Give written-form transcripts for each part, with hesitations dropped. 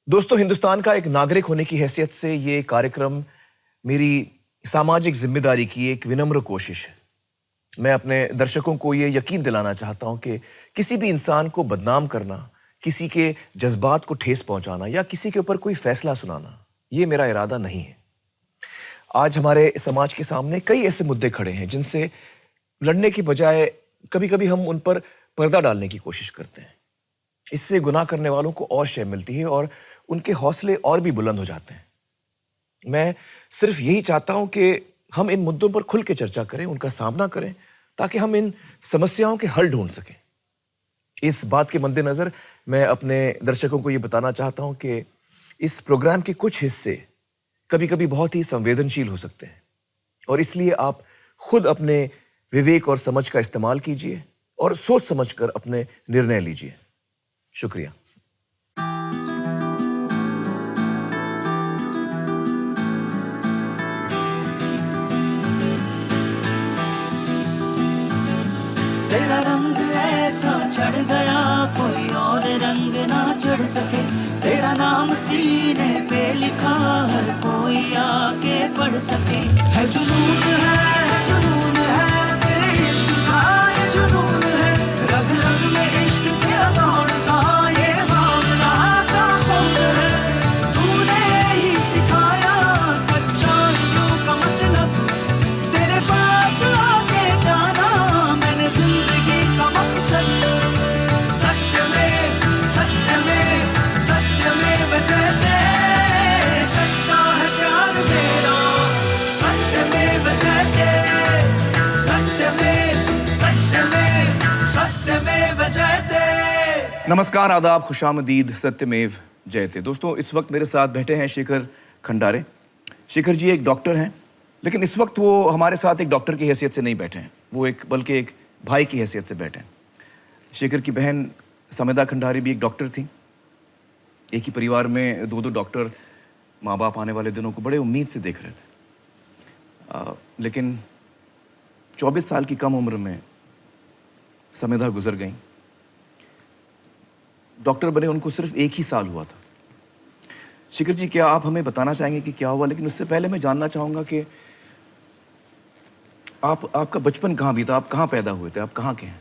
दोस्तों, हिंदुस्तान का एक नागरिक होने की हैसियत से ये कार्यक्रम मेरी सामाजिक जिम्मेदारी की एक विनम्र कोशिश है। मैं अपने दर्शकों को ये यकीन दिलाना चाहता हूं कि किसी भी इंसान को बदनाम करना, किसी के जज्बात को ठेस पहुंचाना या किसी के ऊपर कोई फैसला सुनाना, ये मेरा इरादा नहीं है। आज हमारे समाज के सामने कई ऐसे मुद्दे खड़े हैं जिनसे लड़ने की बजाय कभी-कभी हम उन पर पर्दा डालने की कोशिश करते हैं। इससे गुनाह करने वालों को और शय मिलती है और उनके हौसले और भी बुलंद हो जाते हैं। मैं सिर्फ यही चाहता हूं कि हम इन मुद्दों पर खुल के चर्चा करें, उनका सामना करें, ताकि हम इन समस्याओं के हल ढूंढ सकें। इस बात के मद्देनजर मैं अपने दर्शकों को ये बताना चाहता हूं कि इस प्रोग्राम के कुछ हिस्से कभी-कभी बहुत ही संवेदनशील हो सकते हैं और इसलिए आप खुद अपने विवेक और समझ का इस्तेमाल कीजिए और सोच समझकर अपने निर्णय लीजिए। शुक्रिया। तेरा रंग ऐसा चढ़ गया कोई और रंग ना चढ़ सके। तेरा नाम सीने पे लिखा हर कोई आके पढ़ सके। है जुनून है तेरे इश्क का, ये जुनून है रग रग में इश्क तेरा दौड़ता ये मामला सा खून है। तूने ही सिखाया सच्चाइयों का मतलब, तेरे पास आके जाना मैंने जिंदगी का मकसद। सत्यमेव सत्यमेव सत्यमेव जयते, सच्चा है प्यार मेरा सत्यमेव जयते। सत्यमेव सत्यमेव सत्यमेव जयते। नमस्कार, आदाब, खुशामदीद, सत्यमेव जयते। दोस्तों, इस वक्त मेरे साथ बैठे हैं शेखर खंडारे। शेखर जी एक डॉक्टर हैं, लेकिन इस वक्त वो हमारे साथ एक डॉक्टर की हैसियत से नहीं बैठे हैं, वो बल्कि एक भाई की हैसियत से बैठे हैं। शेखर की बहन समेदा खंडारे भी एक डॉक्टर थी। एक ही परिवार में दो डॉक्टर माँ बाप आने वाले दिनों को बड़े उम्मीद से देख रहे थे। लेकिन 24 साल की कम उम्र में समेदा गुजर गईं। डॉक्टर बने उनको सिर्फ एक ही साल हुआ था। शेखर जी, क्या आप हमें बताना चाहेंगे कि क्या हुआ? लेकिन उससे पहले मैं जानना चाहूँगा कि आपका बचपन कहाँ बीता? आप कहाँ पैदा हुए थे? आप कहाँ के हैं?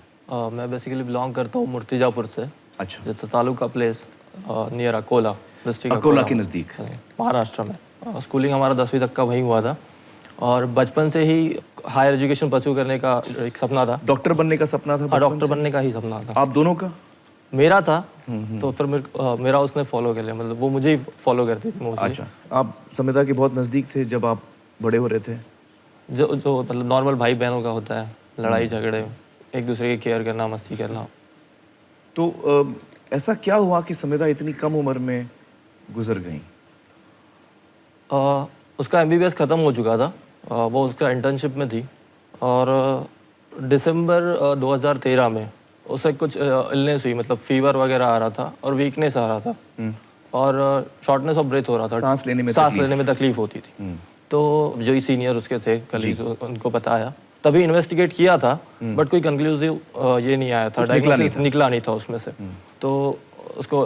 मैं बेसिकली बिलोंग करता हूँ मूर्तिजापुर से। अच्छा। जैसे taluka place near Akola, district Akola के नज़दीक, महाराष्ट्र में। स्कूलिंग हमारा 10वीं तक का वहीं हुआ था और बचपन से ही हायर एजुकेशन परस्यू करने का एक सपना था। डॉक्टर बनने का सपना था? हाँ, डॉक्टर बनने का ही सपना था। आप दोनों का? मेरा था। तो फिर मेरा उसने फॉलो कर लिया, मतलब वो मुझे ही फॉलो करती थी मोस्टली। अच्छा, आप समेदा के बहुत नज़दीक थे जब आप बड़े हो रहे थे? जो मतलब नॉर्मल भाई बहनों का होता है, लड़ाई झगड़े, एक दूसरे की केयर करना, मस्ती करना। तो ऐसा क्या हुआ कि समेदा इतनी कम उम्र में गुजर गई? उसका MBBS ख़त्म हो चुका था। वो उसका इंटर्नशिप में थी और दिसंबर 2013 में उसे कुछ इलनेस हुई, मतलब फीवर वगैरह आ रहा था और वीकनेस आ रहा था और शॉर्टनेस ऑफ ब्रेथ हो रहा था, सांस लेने में तकलीफ होती थी। तो जो ही सीनियर उसके थे कलीग्स, उनको बताया, तभी इन्वेस्टिगेट किया था, बट कोई कंक्लूसिव ये नहीं आया था, डायग्नोसिस निकला नहीं था उसमें से। तो उसको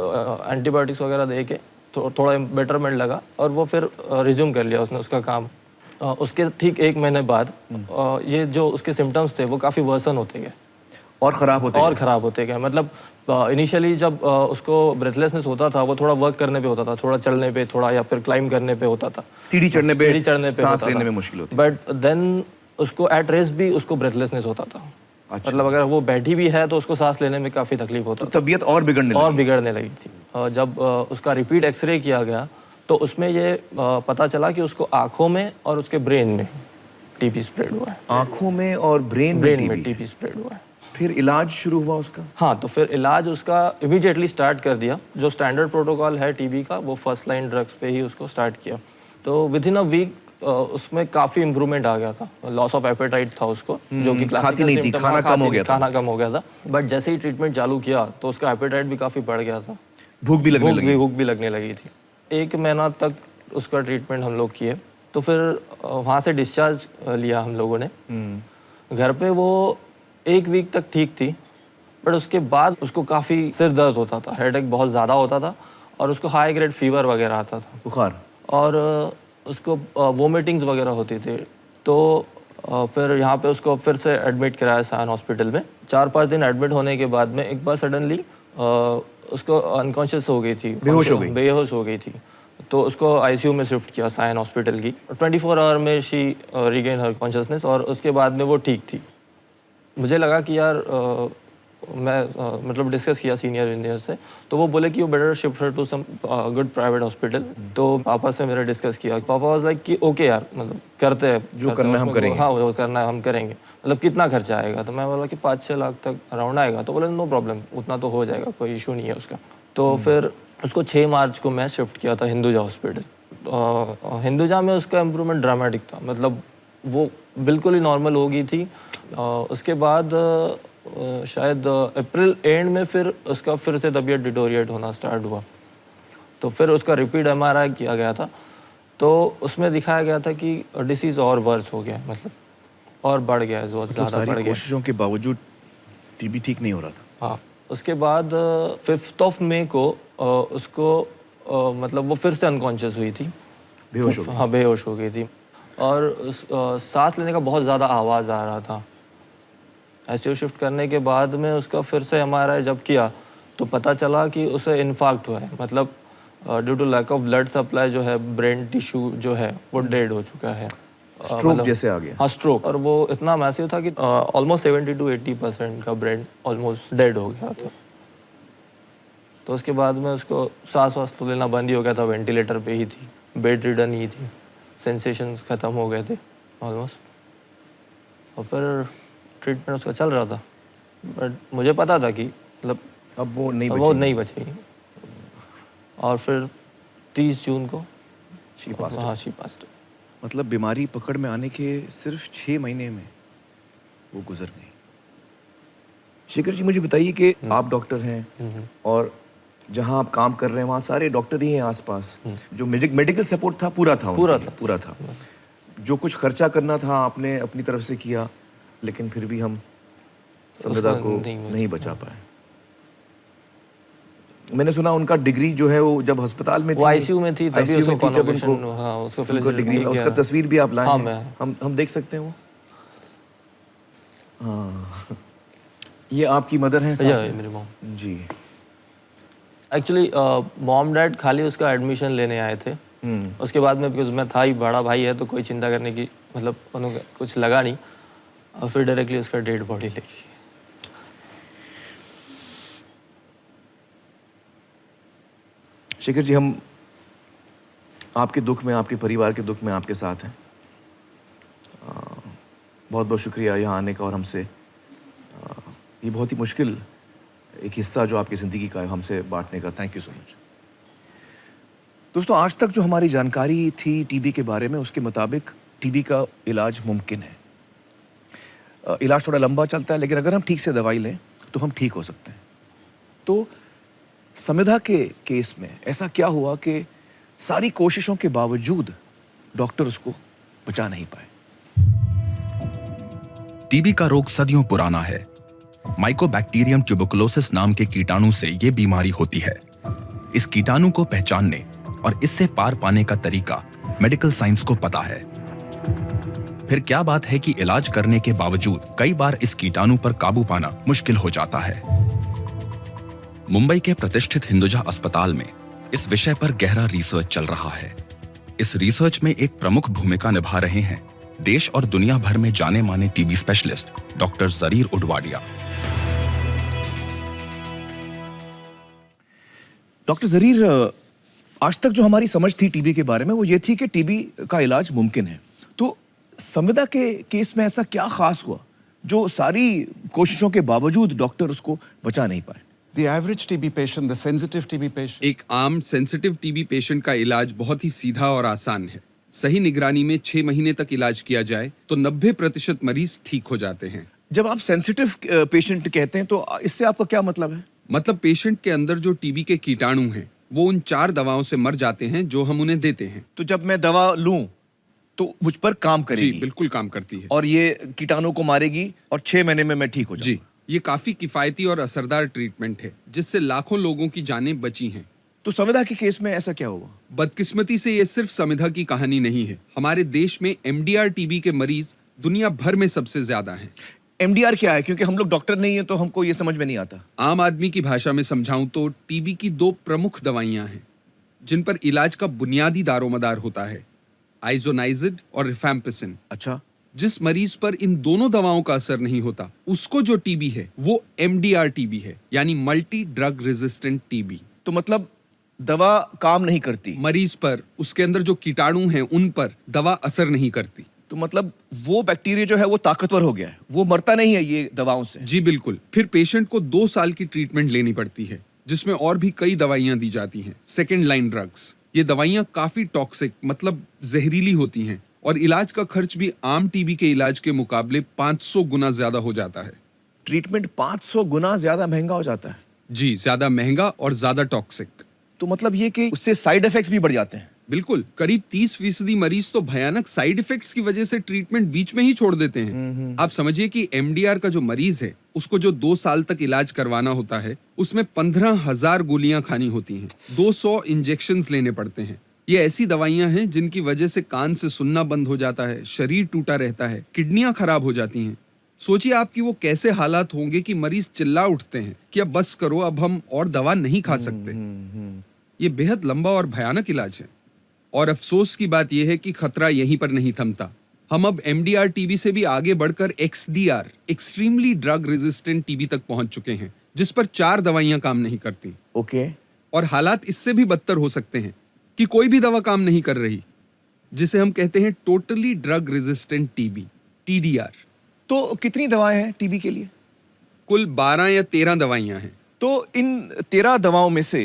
एंटीबायोटिक्स वगैरह दे के थोड़ा बेटरमेंट लगा और वो फिर रिज्यूम कर लिया उसने उसका काम। उसके ठीक 1 महीने बाद ये जो उसके सिम्टम्स थे वो काफ़ी वर्सन होते गए और ख़राब होते गए। मतलब इनिशियली जब उसको ब्रेथलेसनेस होता था, वो थोड़ा वर्क करने पे होता था, थोड़ा चलने पे, थोड़ा या फिर क्लाइंब करने पे होता था, सीढ़ी चढ़ने पे सांस लेने में मुश्किल होती। बट देन उसको एट रेस्ट भी उसको ब्रेथलेसनेस होता था। अच्छा। मतलब अगर वो बैठी भी है तो उसको सांस लेने में काफ़ी तकलीफ होता था। तबीयत और बिगड़ने लगी थी। जब उसका रिपीट एक्सरे किया गया तो उसमें ये पता चला कि उसको आँखों में और उसके ब्रेन में TB स्प्रेड हुआ है। आँखों में और ब्रेन में TB स्प्रेड हुआ है। फिर इलाज शुरू हुआ उसका? हाँ, तो फिर इलाज उसका इमीडिएटली स्टार्ट कर दिया। जो स्टैंडर्ड प्रोटोकॉल है TB का, वो फर्स्ट लाइन ड्रग्स पे ही उसको स्टार्ट किया। तो विद इन अ वीक उसमें काफ़ी इम्प्रूवमेंट आ गया था। लॉस ऑफ एपेटाइट था उसको, जो कि खाती नहीं थी, खाना कम हो गया था। बट जैसे ही ट्रीटमेंट चालू किया तो उसका एपेटाइट भी काफ़ी बढ़ गया था, भूख भी लगने लगी थी। 1 महीना तक उसका ट्रीटमेंट हम लोग किए, तो फिर वहाँ से डिस्चार्ज लिया हम लोगों ने। घर पे वो 1 वीक तक ठीक थी, बट उसके बाद उसको काफ़ी सिर दर्द होता था, हेडेक बहुत ज़्यादा होता था और उसको हाई ग्रेड फीवर वगैरह आता था बुखार। और उसको वोमिटिंग्स वगैरह होती थी। तो फिर यहाँ पे उसको फिर से एडमिट कराया सायन हॉस्पिटल में। 4-5 दिन एडमिट होने के बाद में एक बार सडनली उसको अनकॉन्शियस हो गई थी, बेहोश हो गई थी। तो उसको आईसीयू में शिफ्ट किया सायन हॉस्पिटल की। 24 आवर में शी रिगेन हर कॉन्शियसनेस और उसके बाद में वो ठीक थी। मुझे लगा कि यार मैं मतलब डिस्कस किया सीनियर इंजीनियर से, तो वो बोले कि you better shift her to some good private hospital. तो पापा से मेरा डिस्कस किया। पापा वाज लाइक कि ओके यार, मतलब करते हैं जो करना हम करेंगे। हाँ, वो करना है हम करेंगे। मतलब कितना खर्चा आएगा? तो मैं बोला कि 5-6 लाख तक अराउंड आएगा। तो बोले नो प्रॉब्लम, उतना तो हो जाएगा, कोई इशू नहीं है उसका। तो फिर उसको 6 मार्च को मैं शिफ्ट किया था हिंदुजा हॉस्पिटल। हिंदुजा में उसका इम्प्रूवमेंट ड्रामेटिक था, मतलब वो बिल्कुल ही नॉर्मल हो गई थी। उसके बाद शायद अप्रैल एंड में फिर उसका फिर से तबीयत डिटोरिएट होना स्टार्ट हुआ। तो फिर उसका रिपीट एमआरआई किया गया था। तो उसमें दिखाया गया था कि डिसीज़ और वर्स हो गया है, मतलब और बढ़ गया है, बहुत ज़्यादा बढ़ गया। कोशिशों के बावजूद टीबी ठीक नहीं हो रहा था। हाँ, उसके बाद 5 मई को उसको मतलब वो फिर से अनकॉन्शियस हुई थी, बेहोश हो गई। हाँ, बेहोश हो गई थी। और सांस लेने का बहुत ज़्यादा आवाज़ आ रहा था। आईसीयू शिफ्ट करने के बाद में उसका फिर से एमआरआई जब किया तो पता चला कि उसे इन्फार्क्ट हुआ है, मतलब due to lack of blood supply जो है, ब्रेन टिश्यू जो है वो डेड हो चुका है। स्ट्रोक जैसे आ गया। हाँ, स्ट्रोक। और वो इतना मैसिव था कि ऑलमोस्ट 70 to 80% का ब्रेन ऑलमोस्ट डेड हो गया था। तो उसके बाद में उसको सांस वास तो लेना बंद ही हो गया था, वेंटिलेटर पे ही थी, बेड रिडन ही थी, सेंसेशंस ख़त्म हो गए थे ऑलमोस्ट। और फिर ट्रीटमेंट उसका चल रहा था, बट मुझे पता था कि मतलब अब वो नहीं बचेगी। और फिर 30 जून को शी पास्ट। हाँ, शी पास्ट। मतलब बीमारी पकड़ में आने के सिर्फ 6 महीने में वो गुजर गई। शेखर जी, मुझे बताइए कि आप डॉक्टर हैं और जहां आप काम कर रहे हैं वहां सारे डॉक्टर ही हैं आसपास। जो मेडिकल सपोर्ट था पूरा था। जो कुछ खर्चा करना था आपने अपनी तरफ से किया, लेकिन फिर भी हम संविदा को नहीं बचा पाए। मैंने सुना उनका डिग्री जो है वो जब अस्पताल में थी, वो आईसीयू में थी, तभी उसको कॉन्वोकेशन, हाँ, उसको डिग्री, उसका तस्वीर भी आप लाए हाँ, हैं। हम देख सकते हैं वो। हाँ, ये आपकी मदर हैं? मेरी मॉम जी। एक्चुअली मॉम डैड खाली उसका एडमिशन लेने आए थे। उसके बाद में, बिकॉज मैं था ही, बड़ा भाई है तो कोई चिंता करने की मतलब उन्हें कुछ लगा नहीं। और फिर डायरेक्टली उसका डेड बॉडी लेके। शेखर जी, हम आपके दुख में, आपके परिवार के दुख में आपके साथ हैं। बहुत बहुत शुक्रिया यहाँ आने का और हमसे ये बहुत ही मुश्किल एक हिस्सा जो आपकी ज़िंदगी का है हमसे बांटने का। Thank you so much. दोस्तों, आज तक जो हमारी जानकारी थी टीबी के बारे में, उसके मुताबिक टीबी का इलाज मुमकिन है। इलाज थोड़ा लंबा चलता है, लेकिन अगर हम ठीक से दवाई लें तो हम ठीक हो सकते हैं। तो संविदा के केस में ऐसा क्या हुआ कि सारी कोशिशों के बावजूद डॉक्टर उसको बचा नहीं पाए? टीबी का रोग सदियों पुराना है। माइकोबैक्टीरियम ट्यूबरकुलोसिस नाम के कीटाणु से ये बीमारी होती है। इस कीटाणु को पहचानने और इससे पार पाने का तरीका मेडिकल साइंस को पता है। फिर क्या बात है कि इलाज करने के बावजूद कई बार इस कीटाणु पर काबू पाना मुश्किल हो जाता है। मुंबई के प्रतिष्ठित हिंदुजा अस्पताल में इस विषय पर गहरा रिसर्च चल रहा है। इस रिसर्च में एक प्रमुख भूमिका निभा रहे हैं देश और दुनिया भर में जाने माने TB specialist doctor Jarir Udwadia. Doctor Jarir, आज तक जो हमारी समझ थी टीबी के बारे में वो ये थी कि टीबी का इलाज मुमकिन है। तो संविदा के केस में ऐसा क्या खास हुआ जो सारी कोशिशों के बावजूद डॉक्टर उसको बचा नहीं पाए? The average TB patient, the sensitive TB patient. एक आम सेंसिटिव टीबी पेशेंट का इलाज बहुत ही सीधा और आसान है। सही निगरानी में 6 महीने तक इलाज किया जाए तो 90% मरीज ठीक हो जाते हैं। जब आप सेंसिटिव पेशेंट कहते हैं तो इससे आपका क्या मतलब है? मतलब पेशेंट के अंदर जो टीबी के कीटाणु हैं वो उन 4 दवाओं से मर जाते हैं जो हम उन्हें देते हैं। तो जब मैं दवा लूं तो मुझ पर काम करेगी? जी, बिल्कुल काम करती है। और ये कीटाणु को मारेगी और 6 महीने में मैं ठीक हो जाऊंगा? जी, ये काफी किफायती और असरदार ट्रीटमेंट है जिससे लाखों लोगों की जानें बची हैं। तो संविदा के केस में ऐसा क्या हुआ? बदकिस्मती से ये सिर्फ संविधा की कहानी नहीं है। हमारे देश में एमडीआर टीबी के मरीज दुनिया भर में सबसे ज्यादा हैं। एमडीआर क्या है? क्योंकि हम लोग डॉक्टर नहीं है तो हमको ये समझ में नहीं आता। आम आदमी की भाषा में समझाऊं तो टीबी की दो प्रमुख दवाइयां हैं जिन पर इलाज का बुनियादी दारोमदार होता है, आइजोनाइजिड और रिफैम्पिसिन। अच्छा। जिस मरीज पर इन दोनों दवाओं का असर नहीं होता उसको जो टीबी है वो एमडीआर टीबी है, यानी मल्टी ड्रग रेजिस्टेंट टीबी। तो मतलब दवा काम नहीं करती? मरीज पर उसके अंदर जो कीटाणु हैं उन पर दवा असर नहीं करती। तो मतलब वो बैक्टीरिया जो है वो ताकतवर हो गया है, वो मरता नहीं है ये दवाओं से? जी बिल्कुल। फिर पेशेंट को 2 साल की ट्रीटमेंट लेनी पड़ती है जिसमें और भी कई दवाइयां दी जाती हैं, सेकेंड लाइन ड्रग्स। ये दवाइयां काफी टॉक्सिक मतलब जहरीली होती हैं और इलाज का खर्च भी आम टीबी के इलाज के मुकाबले 500 गुना ज्यादा हो जाता है। ट्रीटमेंट 500 गुना ज्यादा महंगा हो जाता है? जी, ज्यादा महंगा और ज्यादा टॉक्सिक। तो मतलब ये कि उससे साइड इफेक्ट्स भी बढ़ जाते हैं? बिल्कुल। करीब 30% मरीज तो भयानक साइड इफेक्ट्स की वजह से ट्रीटमेंट बीच में ही छोड़ देते हैं। आप समझिए कि एमडीआर का जो मरीज है उसको जो 2 साल तक इलाज करवाना होता है उसमें 15,000 गोलियां खानी होती हैं, 200 इंजेक्शंस लेने पड़ते हैं। ये ऐसी दवाइयां हैं जिनकी वजह से कान से सुनना बंद हो जाता है, शरीर टूटा रहता है, किडनियां खराब हो जाती हैं। सोचिए आपकी वो कैसे हालात होंगे कि मरीज चिल्ला उठते हैं कि अब बस करो, अब हम और दवा नहीं खा सकते। ये बेहद लंबा और भयानक इलाज है। और अफसोस की बात यह है कि खतरा यहीं पर नहीं थमता। हम अब एमडीआर टीबी से भी आगे बढ़कर XDR, extremely drug resistant TB तक पहुंच चुके हैं, जिस पर 4 दवाइयां काम नहीं करती। ओके। और हालात इससे भी बदतर हो सकते हैं कि कोई भी दवा काम नहीं कर रही, जिसे हम कहते हैं totally drug resistant TB, TDR. तो कितनी दवाएं हैं टीबी के लिए? कुल 12 या 13 दवाइयां हैं। तो इन 13 दवाओं में से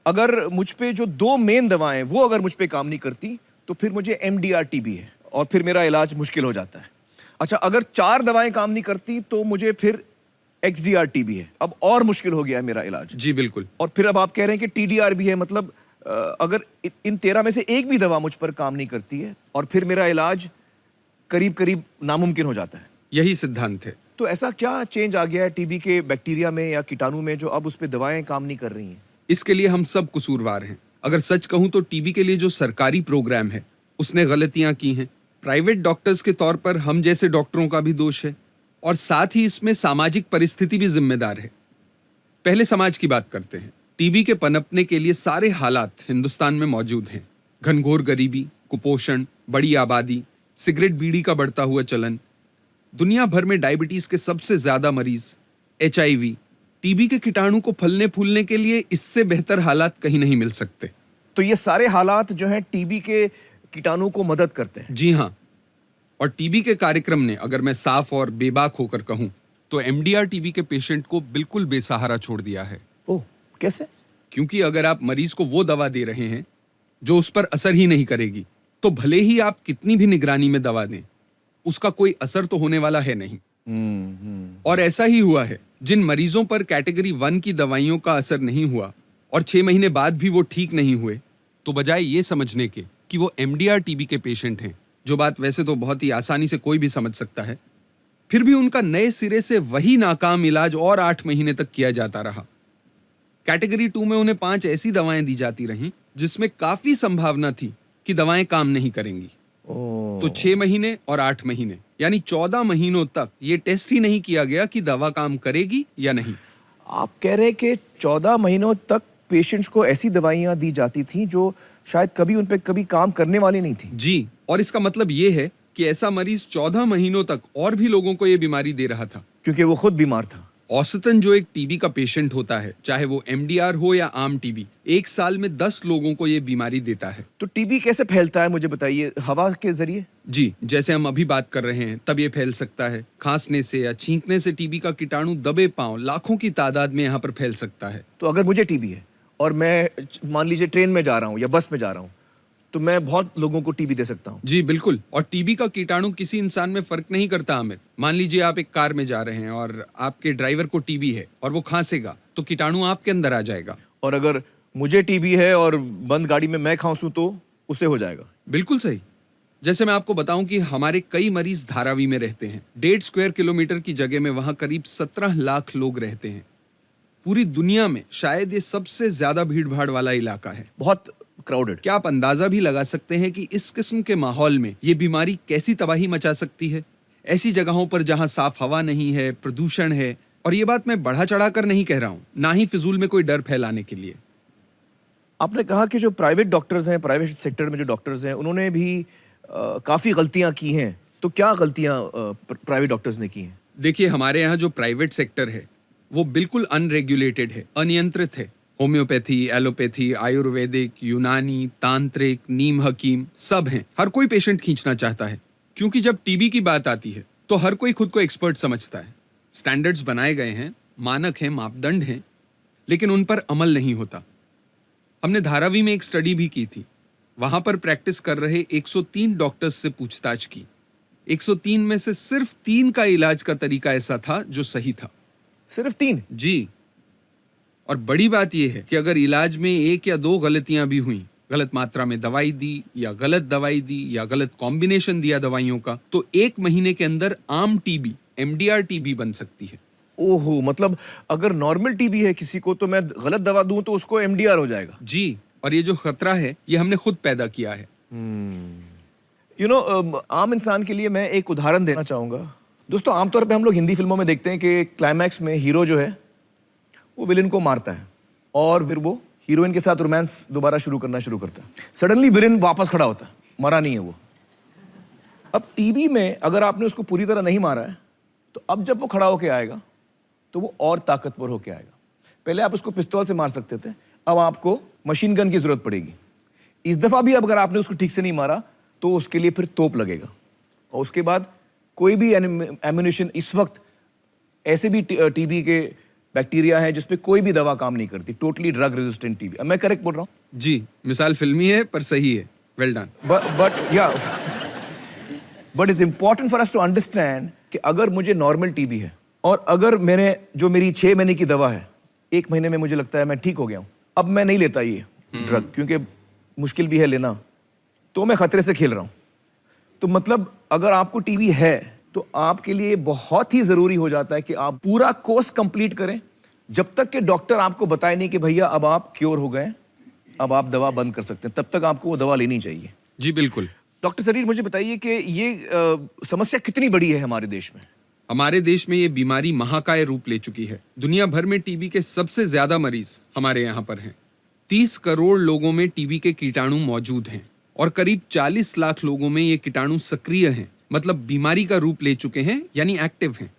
अगर मुझ पे जो 2 मेन दवाएं वो अगर मुझ पे काम नहीं करती तो फिर मुझे एमडीआर टीबी है और फिर मेरा इलाज मुश्किल हो जाता है। अच्छा, अगर 4 दवाएं काम नहीं करती तो मुझे फिर एक्सडीआर टीबी है, अब और मुश्किल हो गया है मेरा इलाज। जी बिल्कुल। और फिर अब आप कह रहे हैं कि टीडीआर भी है, मतलब अगर इन 13 में से एक भी दवा मुझ पर काम नहीं करती है और फिर मेरा इलाज करीब करीब नामुमकिन हो जाता है। यही सिद्धांत है। तो ऐसा क्या चेंज आ गया है टीबी के बैक्टीरिया में या कीटाणु में जो अब उस पर दवाएं काम नहीं कर रही हैं? इसके लिए हम सब कसूरवार हैं। अगर सच कहूं तो टीबी के लिए जो सरकारी प्रोग्राम है उसने गलतियां की हैं। प्राइवेट डॉक्टर्स के तौर पर हम जैसे डॉक्टरों का भी दोष है और साथ ही इसमें सामाजिक परिस्थिति भी जिम्मेदार है। पहले समाज की बात करते हैं। टीबी के पनपने के लिए सारे हालात हिंदुस्तान में मौजूद हैं। घनघोर गरीबी, कुपोषण, बड़ी आबादी, सिगरेट बीड़ी का बढ़ता हुआ चलन, दुनिया भर में डायबिटीज के सबसे ज्यादा मरीज, HIV, टीबी के कीटाणु को फलने फूलने के लिए इससे बेहतर हालात कहीं नहीं मिल सकते। तो ये सारे हालात जो हैं टीबी के कीटाणु को मदद करते हैं? जी हाँ। और टीबी के कार्यक्रम ने, अगर मैं साफ और बेबाक होकर कहूं, तो एमडीआर टीबी के पेशेंट को बिल्कुल बेसहारा छोड़ दिया है। ओह, कैसे? क्योंकि अगर आप मरीज को वो दवा दे रहे हैं जो उस पर असर ही नहीं करेगी, तो भले ही आप कितनी भी निगरानी में दवा दें, उसका कोई असर तो होने वाला है नहीं। और ऐसा ही हुआ है। जिन मरीजों पर कैटेगरी 1 की दवाइयों का असर नहीं हुआ और 6 महीने बाद भी वो ठीक नहीं हुए, तो बजाय ये समझने के कि वो एमडीआर टीबी के पेशेंट हैं, जो बात वैसे तो बहुत ही आसानी से कोई भी समझ सकता है, फिर भी उनका नए सिरे से वही नाकाम इलाज और 8 महीने तक किया जाता रहा। कैटेगरी 2 में उन्हें 5 ऐसी दवाएं दी जाती रहीं जिसमें काफी संभावना थी कि दवाएं काम नहीं करेंगी। तो 6 महीने और 8 महीने यानी 14 महीनों तक ये टेस्ट ही नहीं किया गया कि दवा काम करेगी या नहीं। आप कह रहे हैं कि 14 महीनों तक पेशेंट्स को ऐसी दवाइयां दी जाती थी जो शायद कभी उन पे कभी काम करने वाली नहीं थी? जी, और इसका मतलब ये है कि ऐसा मरीज 14 महीनों तक और भी लोगों को ये बीमारी दे रहा था, क्योंकि वो खुद बीमार था। औसतन जो एक टीबी का पेशेंट होता है, चाहे वो एमडीआर हो या आम टीबी, 1 साल में 10 लोगों को ये बीमारी देता है। तो टीबी कैसे फैलता है मुझे बताइए? हवा के जरिए? जी, जैसे हम अभी बात कर रहे हैं तब ये फैल सकता है। खांसने से या छींकने से टीबी का कीटाणु दबे पांव लाखों की तादाद में यहाँ पर फैल सकता है। तो अगर मुझे टीबी है और मैं मान लीजिए ट्रेन में जा रहा हूँ या बस में जा रहा हूँ, तो मैं बहुत लोगों को टीबी दे सकता हूँ? जी बिल्कुल। और टीबी का कीटाणु किसी इंसान में फर्क नहीं करता आमिर। मान लीजिए आप एक कार में जा रहे हैं और आपके ड्राइवर को टीबी है और वो खांसेगा तो कीटाणु आपके अंदर आ जाएगा। और अगर मुझे टीबी है और बंद गाड़ी में मैं खांसूं तो उससे हो जाएगा? बिल्कुल सही। जैसे मैं आपको बताऊं कि हमारे कई मरीज धारावी में रहते हैं। 1.5 स्क्वायर किलोमीटर की जगह में वहां करीब 17 लाख लोग रहते हैं। पूरी दुनिया में शायद ये सबसे ज्यादा भीड़ भाड़ वाला इलाका है। बहुत क्राउडेड। क्या आप अंदाजा भी लगा सकते हैं कि इस किस्म के माहौल में ये बीमारी कैसी तबाही मचा सकती है? ऐसी जगहों पर जहां साफ हवा नहीं है, प्रदूषण है, और ये बात मैं बढ़ा चढ़ा कर नहीं कह रहा हूं, ना ही फिजूल में कोई डर फैलाने के लिए। आपने कहा कि जो प्राइवेट डॉक्टर्स हैं, प्राइवेट सेक्टर में जो डॉक्टर्स हैं, उन्होंने भी काफ़ी गलतियां की हैं। तो क्या गलतियां प्राइवेट डॉक्टर्स ने की हैं? देखिए, हमारे यहाँ जो प्राइवेट सेक्टर है वो बिल्कुल अनरेगुलेटेड है, अनियंत्रित है। होम्योपैथी, एलोपैथी, आयुर्वेदिक, यूनानी, तांत्रिक, नीम हकीम सब हैं। हर कोई पेशेंट खींचना चाहता है, क्योंकि जब टीबी की बात आती है तो हर कोई खुद को एक्सपर्ट समझता है। स्टैंडर्ड्स बनाए गए हैं, मानक हैं, मापदंड हैं, लेकिन उन पर अमल नहीं होता। हमने धारावी में एक स्टडी भी की थी। वहां पर प्रैक्टिस कर रहे 103 डॉक्टर्स से पूछताछ की। 103 में से सिर्फ 3 का इलाज का तरीका ऐसा था जो सही था। सिर्फ 3? जी। और बड़ी बात यह है कि अगर इलाज में 1 या 2 गलतियां भी हुई, गलत मात्रा में दवाई दी या गलत दवाई दी या गलत कॉम्बिनेशन दिया दवाइयों का, तो 1 महीने के अंदर आम टीबी, एमडीआर टीबी बन सकती है। ओहो, मतलब अगर नॉर्मल टीबी है किसी को तो मैं गलत दवा दूं तो उसको एमडीआर हो जाएगा। जी, और ये जो खतरा है ये हमने खुद पैदा किया है। आम इंसान के लिए मैं एक उदाहरण देना चाहूंगा। दोस्तों, आमतौर पे हम लोग हिंदी फिल्मों में देखते हैं कि क्लाइमैक्स में हीरो जो है वो विलेन को मारता है और फिर वो हीरोइन के साथ रोमांस दोबारा शुरू करता है। सडनली विलेन वापस खड़ा होता है, मरा नहीं है वो। अब टीबी में अगर आपने उसको पूरी तरह नहीं मारा है तो अब जब वो खड़ा होके आएगा तो वो और ताकतवर होके आएगा। पहले आप उसको पिस्तौल से मार सकते थे, अब आपको मशीन गन की जरूरत पड़ेगी। इस दफा भी अगर आपने उसको ठीक से नहीं मारा तो उसके लिए फिर तोप लगेगा। और उसके बाद कोई भी एम्यूनिशन, इस वक्त ऐसे भी टीबी के बैक्टीरिया है जिसपे कोई भी दवा काम नहीं करती। Totally drug resistant TB. मैं करेक्ट बोल रहा हूँ? जी, मिसाल फिल्मी है पर सही है। Well done. But it's important for us to understand कि अगर मुझे नॉर्मल टीबी है और अगर मेरी 6 महीने की दवा है, 1 महीने में मुझे लगता है मैं ठीक हो गया हूं, अब मैं नहीं लेता ये ड्रग क्योंकि मुश्किल भी है लेना, तो मैं खतरे से खेल रहा हूं। तो मतलब अगर आपको टीबी है तो आपके लिए बहुत ही जरूरी हो जाता है कि आप पूरा कोर्स कंप्लीट करें जब तक कि डॉक्टर आपको बताए नहीं कि भैया अब आप क्योर हो गए, अब आप दवा बंद कर सकते हैं। तब तक आपको वो दवा लेनी चाहिए। जी बिल्कुल। डॉक्टर सरीर, मुझे बताइए कि ये समस्या कितनी बड़ी है हमारे देश में? हमारे देश में ये बीमारी महाकाय रूप ले चुकी है। दुनिया भर में टीबी के सबसे ज्यादा मरीज हमारे यहाँ पर हैं। 30 करोड़ लोगों में टीबी के कीटाणु मौजूद हैं और करीब 40 लाख लोगों में ये कीटाणु सक्रिय हैं, मतलब बीमारी का रूप ले चुके हैं, यानी एक्टिव हैं।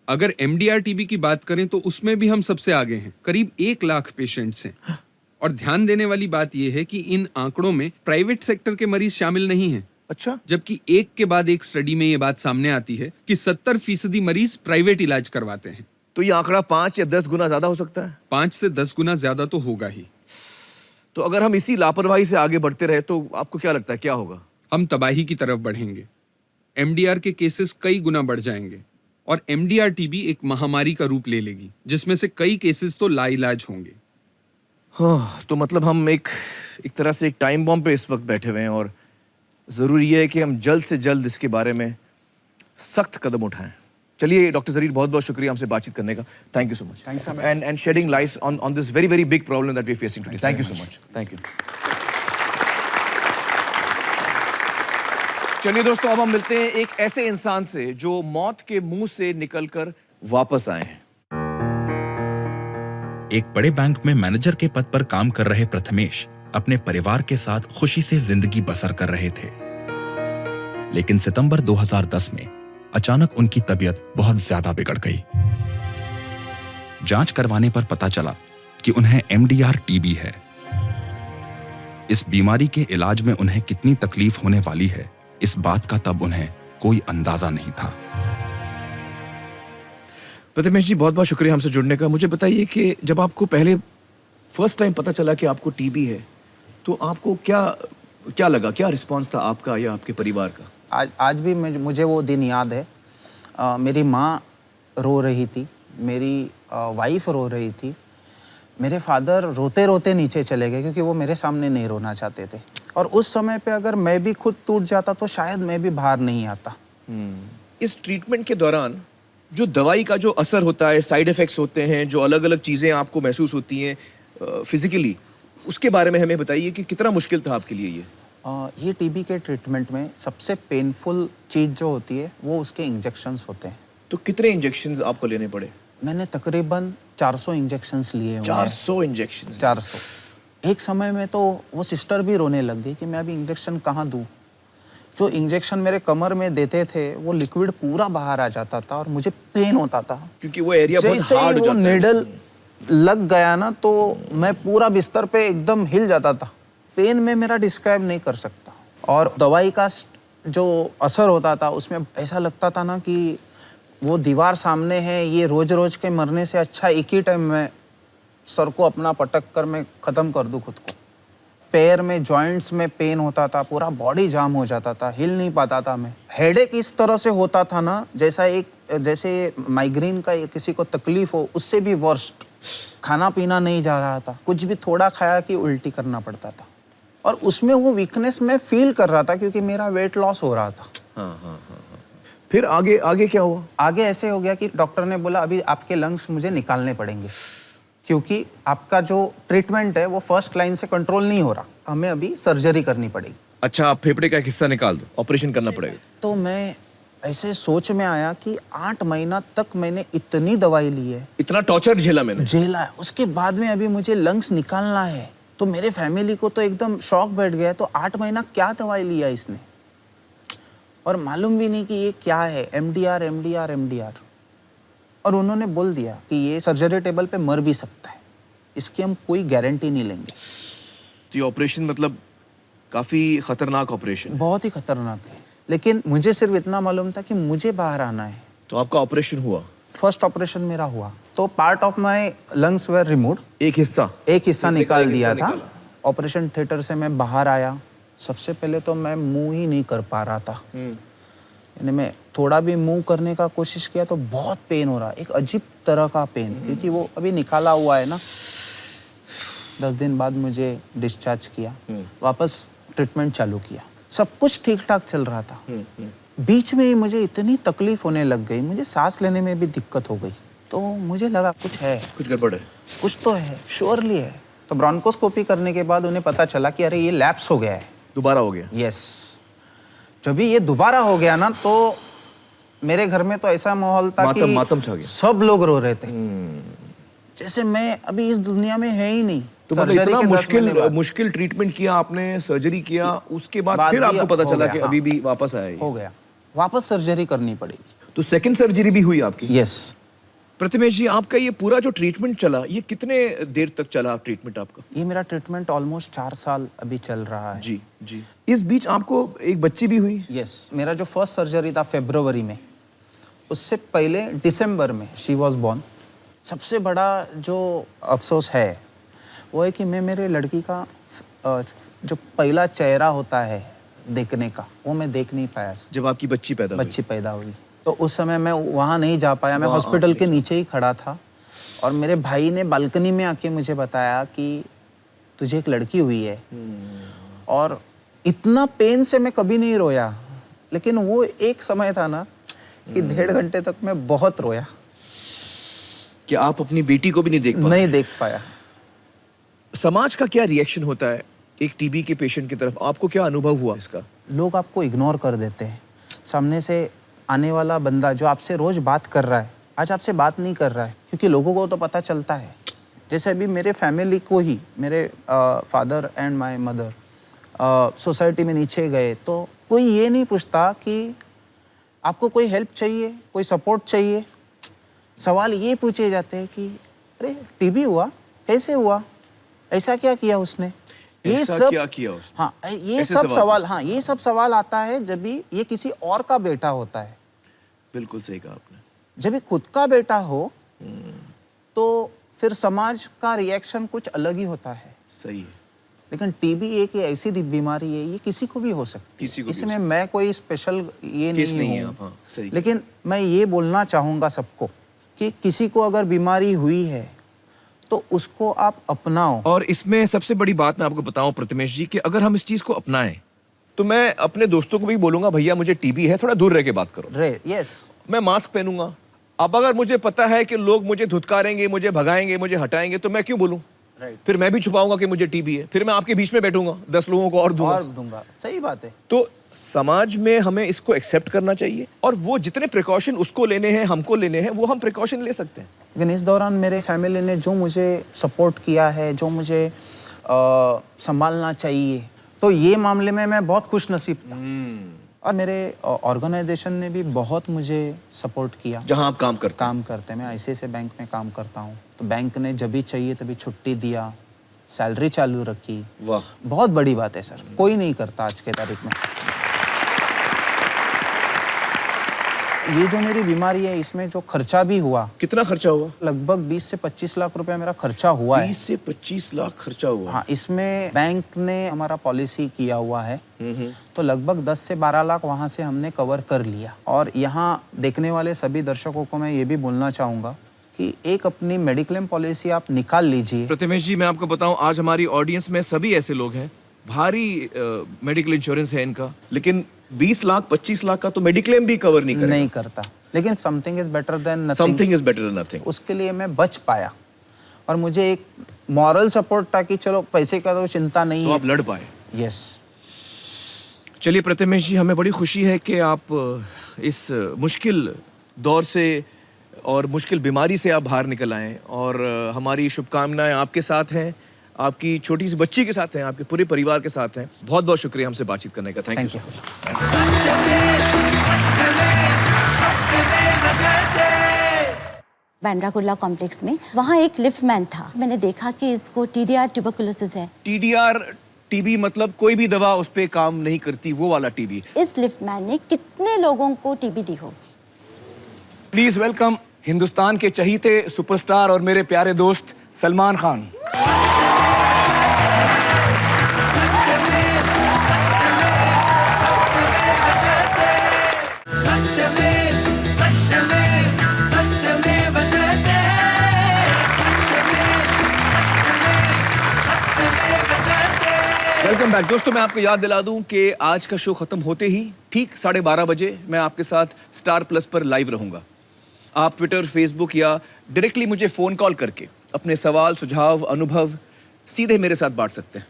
अगर एमडीआर टीबी की बात करें तो उसमें भी हम सबसे आगे हैं, करीब 1 लाख पेशेंट्स हैं। और ध्यान देने वाली बात यह है कि इन आंकड़ों में प्राइवेट सेक्टर के मरीज शामिल नहीं हैं। अच्छा। जबकि एक के बाद एक स्टडी में ये बात सामने आती है कि 70% मरीज प्राइवेट इलाज करवाते हैं। तो ये आंकड़ा 5 या 10 गुना ज्यादा हो सकता है? 5 से 10 गुना ज्यादा तो होगा ही। तो अगर हम इसी लापरवाही से आगे बढ़ते रहे तो आपको क्या लगता है क्या होगा? हम तबाही की तरफ बढ़ेंगे। एमडीआर के केसेस कई गुना बढ़ जाएंगे और एमडीआर टीबी एक महामारी का रूप ले लेगी, जिसमें से कई केसेस तो लाइलाज होंगे। हाँ, तो मतलब हम एक तरह से एक टाइम बॉम्ब पे इस वक्त बैठे हुए हैं और ज़रूरी है कि हम जल्द से जल्द इसके बारे में सख्त कदम उठाएं। चलिए डॉक्टर जरीर, बहुत बहुत शुक्रिया हमसे बातचीत करने का। Thank you so much. Thanks so much. And shedding lights on this very very big problem that we are facing today. Thank you so much. Thank you. चलिए दोस्तों, अब हम मिलते हैं एक ऐसे इंसान से जो मौत के मुंह से निकलकर वापस आए हैं। एक बड़े बैंक में मैनेजर के पद पर काम कर रहे प्रथमेश अपने परिवार के साथ खुशी से जिंदगी बसर कर रहे थे। लेकिन सितंबर 2010 में अचानक उनकी तबीयत बहुत ज्यादा बिगड़ गई। जांच करवाने पर पता चला कि उन्हें एमडीआर टीबी है। इस बीमारी के इलाज में उन्हें कितनी तकलीफ होने वाली है, इस बात का तब उन्हें कोई अंदाजा नहीं था। प्रथमेश जी, बहुत बहुत शुक्रिया हमसे जुड़ने का। मुझे बताइए कि जब आपको पहले फर्स्ट टाइम पता चला कि आपको टीबी है तो आपको क्या लगा, क्या रिस्पांस था आपका या आपके परिवार का? आज भी मुझे वो दिन याद है। मेरी माँ रो रही थी, मेरी वाइफ रो रही थी, मेरे फादर रोते रोते नीचे चले गए क्योंकि वो मेरे सामने नहीं रोना चाहते थे। और उस समय पे अगर मैं भी खुद टूट जाता तो शायद मैं भी बाहर नहीं आता। इस ट्रीटमेंट के दौरान जो दवाई का जो असर होता है, साइड इफेक्ट्स होते हैं, जो अलग अलग चीज़ें आपको महसूस होती हैं फिजिकली, उसके बारे में हमें बताइए कि कितना मुश्किल था आपके लिए ये। ये टीबी के ट्रीटमेंट में सबसे पेनफुल चीज़ जो होती है वो उसके इंजेक्शंस होते हैं। तो कितने इंजेक्शंस आपको लेने पड़े? मैंने तकरीबन 400 इंजेक्शंस लिए हुए हैं। 400 इंजेक्शंस? 400। एक समय में तो वो सिस्टर भी रोने लग गई कि मैं अभी इंजेक्शन कहाँ दूँ। जो इंजेक्शन मेरे कमर में देते थे वो लिक्विड पूरा बाहर आ जाता था और मुझे पेन होता था, क्योंकि वो एरिया बहुत जैसे ही हार्ड हो वो जाता है। निडल लग गया ना तो मैं पूरा बिस्तर पे एकदम हिल जाता था। पेन में मेरा डिस्क्राइब नहीं कर सकता। और दवाई का जो असर होता था उसमें ऐसा लगता था ना कि वो दीवार सामने है, ये रोज रोज के मरने से अच्छा एक ही टाइम में सर को अपना पटक कर मैं ख़त्म कर दूं खुद को। पैर में जॉइंट्स में पेन होता था, पूरा बॉडी जाम हो जाता था, हिल नहीं पाता था मैं। हेडेक इस तरह से होता था ना जैसे माइग्रेन का किसी को तकलीफ हो, उससे भी वर्स्ट। खाना पीना नहीं जा रहा था, कुछ भी थोड़ा खाया कि उल्टी करना पड़ता था। और उसमें वो वीकनेस मैं फील कर रहा था क्योंकि मेरा वेट लॉस हो रहा था। हाँ। फिर आगे क्या हुआ? आगे ऐसे हो गया कि डॉक्टर ने बोला अभी आपके लंग्स मुझे निकालने पड़ेंगे क्योंकि आपका जो ट्रीटमेंट है वो फर्स्ट लाइन से कंट्रोल नहीं हो रहा, हमें अभी सर्जरी करनी पड़ेगी। अच्छा, आप फेफड़े का एक हिस्सा निकाल दो, ऑपरेशन करना पड़ेगा। तो मैं ऐसे सोच में आया कि 8 महीना तक मैंने इतनी दवाई ली है, इतना टॉर्चर झेला मैंने। झेला है, उसके बाद में अभी मुझे लंग्स निकालना है। तो मेरे फैमिली को तो एकदम शॉक बैठ गया। तो 8 महीना क्या दवाई लिया इसने, और मालूम भी नहीं कि ये क्या है, MDR। और उन्होंने बोल दिया कि ये सर्जरी टेबल पे मर भी सकता है, इसकी हम कोई गारंटी नहीं लेंगे। तो ये ऑपरेशन मतलब काफी खतरनाक ऑपरेशन? बहुत ही खतरनाक है, लेकिन मुझे सिर्फ इतना मालूम था कि मुझे बाहर आना है। तो आपका ऑपरेशन हुआ? फर्स्ट ऑपरेशन मेरा हुआ। तो part of my lungs were removed, एक हिस्सा निकाल दिया था। ऑपरेशन थिएटर से मैं बाहर आया। सबसे पहले तो मैं मूव ही नहीं कर पा रहा था। यानी मैं थोड़ा भी मूव करने का कोशिश किया तो बहुत पेन हो रहा, एक अजीब तरह का पेन, क्योंकि वो अभी निकाला हुआ है ना। 10 दिन बाद मुझे डिस्चार्ज किया, वापस ट्रीटमेंट चालू किया। सब कुछ ठीक ठाक चल रहा था। बीच में ही मुझे इतनी तकलीफ होने लग गई, मुझे सांस लेने में भी दिक्कत हो गई। तो मुझे लगा कुछ है, कुछ गड़बड़ है, कुछ तो है, श्योरली है। तो ब्रोंकोस्कोपी करने के बाद उन्हें पता चला कि अरे ये लैप्स हो गया है, दोबारा हो गया। यस। जब भी ये दोबारा हो गया ना तो मेरे घर में तो ऐसा माहौल था कि मातम छा गया। सब लोग रो रहे थे, जैसे मैं अभी इस दुनिया में है ही नहीं। तो मतलब सर्जरी इतना के 10 महीने बाद मुश्किल ट्रीटमेंट किया आपने, सर्जरी किया, उसके बाद फिर भी आपको पता हो चला गया, कि हाँ। अभी भी वापस आया ये। हो गया, वापस सर्जरी करनी पड़ेगी। तो सेकंड सर्जरी भी हुई आपकी? यस। प्रतिमेश जी, आपका ये पूरा जो ट्रीटमेंट चला, ये कितने देर तक चला ट्रीटमेंट आपका? ये मेरा ट्रीटमेंट ऑलमोस्ट 4 साल अभी चल रहा है। जी। इस बीच आपको एक बच्ची भी हुई? यस। मेरा जो फर्स्ट सर्जरी था फरवरी में, उससे पहले दिसंबर में शी वॉज बॉर्न। सबसे बड़ा जो अफसोस है वो है कि मैं मेरे लड़की का जो पहला चेहरा होता है देखने का, वो मैं देख नहीं पाया। जब आपकी बच्ची पैदा हुई? तो उस समय मैं वहाँ नहीं जा पाया, मैं हॉस्पिटल के नीचे ही खड़ा था। और मेरे भाई ने बालकनी में आके मुझे बताया कि तुझे एक लड़की हुई है। और इतना पेन से मैं कभी नहीं रोया, लेकिन वो एक समय था ना कि 1.5 घंटे तक मैं बहुत रोया। कि आप अपनी बेटी को भी नहीं देख पाया? समाज का क्या रिएक्शन होता है एक टीबी के पेशेंट की तरफ? आपको क्या अनुभव हुआ इसका? लोग आपको इग्नोर कर देते हैं। सामने से आने वाला बंदा जो आपसे रोज बात कर रहा है, आज आपसे बात नहीं कर रहा है, क्योंकि लोगों को तो पता चलता है। जैसे अभी मेरे फैमिली को ही, मेरे father and my mother society में नीचे गए तो कोई ये नहीं पूछता कि आपको कोई हेल्प चाहिए, कोई सपोर्ट चाहिए। सवाल ये पूछे जाते हैं कि अरे टीबी हुआ, कैसे हुआ, ऐसा क्या किया उसने, ये सब क्या किया उसने? हाँ, ये ऐसे सब सवाल हाँ, ये सब सवाल आता है जब भी ये किसी और का बेटा होता है। बिल्कुल सही कहा आपने। जब भी खुद का बेटा हो तो फिर समाज का रिएक्शन कुछ अलग ही होता है। सही है। लेकिन टीबी एक ऐसी बीमारी है, ये किसी को भी हो सकती किसी है। को भी इसमें मैं कोई स्पेशल ये केस नहीं नहीं है हूँ। आप, हाँ, सही। लेकिन मैं ये बोलना चाहूँगा सबको कि किसी को अगर बीमारी हुई है तो उसको आप अपनाओ। और इसमें सबसे बड़ी बात मैं आपको बताऊं प्रतिमेश जी, कि अगर हम इस चीज को अपनाएं तो मैं अपने दोस्तों को भी बोलूंगा, भैया मुझे टीबी है, थोड़ा दूर रह के बात करो। यस। मैं मास्क पहनूंगा, अब अगर मुझे पता है कि लोग मुझे धुतकारेंगे, मुझे भगाएंगे, मुझे हटाएंगे, तो मैं क्यों बोलूं? राइट। फिर मैं भी छुपाऊंगा कि मुझे टीबी है, फिर मैं आपके बीच में बैठूंगा, 10 लोगों को और और दूंगा। दूंगा, सही बात है। तो समाज में हमें इसको एक्सेप्ट करना चाहिए, और वो जितने प्रिकॉशन उसको लेने हैं, हमको लेने हैं, वो हम प्रिकॉशन ले सकते हैं। लेकिन इस दौरान मेरे फैमिली ने जो मुझे सपोर्ट किया है, जो मुझे संभालना चाहिए, तो ये मामले में मैं बहुत खुश नसीब था। और मेरे ऑर्गेनाइजेशन ने भी बहुत मुझे सपोर्ट किया। जहां आप काम करते काम करते हैं, मैं ICICI बैंक में काम करता हूँ, तो बैंक ने जब भी चाहिए तभी छुट्टी दिया, सैलरी चालू रखी। वाह। बहुत बड़ी बात है सर, कोई नहीं करता आज के तारीख में। ये जो मेरी बीमारी है, इसमें जो खर्चा भी हुआ, कितना खर्चा हुआ? लगभग 20 से 25 लाख रुपया मेरा खर्चा हुआ है। 20 से 25 लाख खर्चा हुआ। हाँ, इसमें बैंक ने हमारा पॉलिसी किया हुआ है, तो लगभग 10 से 12 लाख वहाँ से हमने कवर कर लिया। और यहाँ देखने वाले सभी दर्शकों को मैं ये भी बोलना चाहूँगा कि एक अपनी मेडिक्लेम पॉलिसी आप निकाल लीजिए। प्रतिमेश जी, मैं आपको बताऊं, आज हमारी ऑडियंस में सभी ऐसे लोग हैं, भारी मेडिकल इंश्योरेंस है इनका, लेकिन 20 लाख 25 लाख का तो मेडिक्लेम भी कवर नहीं करेगा। नहीं करता, लेकिन something is better than nothing. Something is better than nothing. उसके लिए मैं बच पाया, और मुझे एक मॉरल सपोर्ट था कि चलो पैसे का तो चिंता नहीं तो है। आप लड़ पाए। यस। चलिए प्रतिमेश जी, हमें बड़ी खुशी है कि आप इस मुश्किल दौर से और मुश्किल बीमारी से आप बाहर निकल आए, और हमारी शुभकामनाएं आपके साथ हैं, आपकी छोटी सी बच्ची के साथ हैं, आपके पूरे परिवार के साथ हैं। बहुत बहुत शुक्रिया हमसे बातचीत करने का। Thank you. Bandra Kurla complex में वहाँ एक लिफ्टमैन था। मैंने देखा कि इसको TDR ट्यूबरकुलोसिस है। TDR टीबी मतलब कोई भी दवा उस पे काम नहीं करती, वो वाला टीबी। इस लिफ्टमैन ने कितने लोगों को टीबी दी होगी? प्लीज वेलकम हिंदुस्तान के चहीते सुपरस्टार और मेरे प्यारे दोस्त सलमान खान। वेलकम बैक दोस्तों। मैं आपको याद दिला दूं कि आज का शो खत्म होते ही ठीक 12:30 बजे मैं आपके साथ स्टार प्लस पर लाइव रहूंगा। आप ट्विटर, फेसबुक या डायरेक्टली मुझे फ़ोन कॉल करके अपने सवाल, सुझाव, अनुभव सीधे मेरे साथ बांट सकते हैं।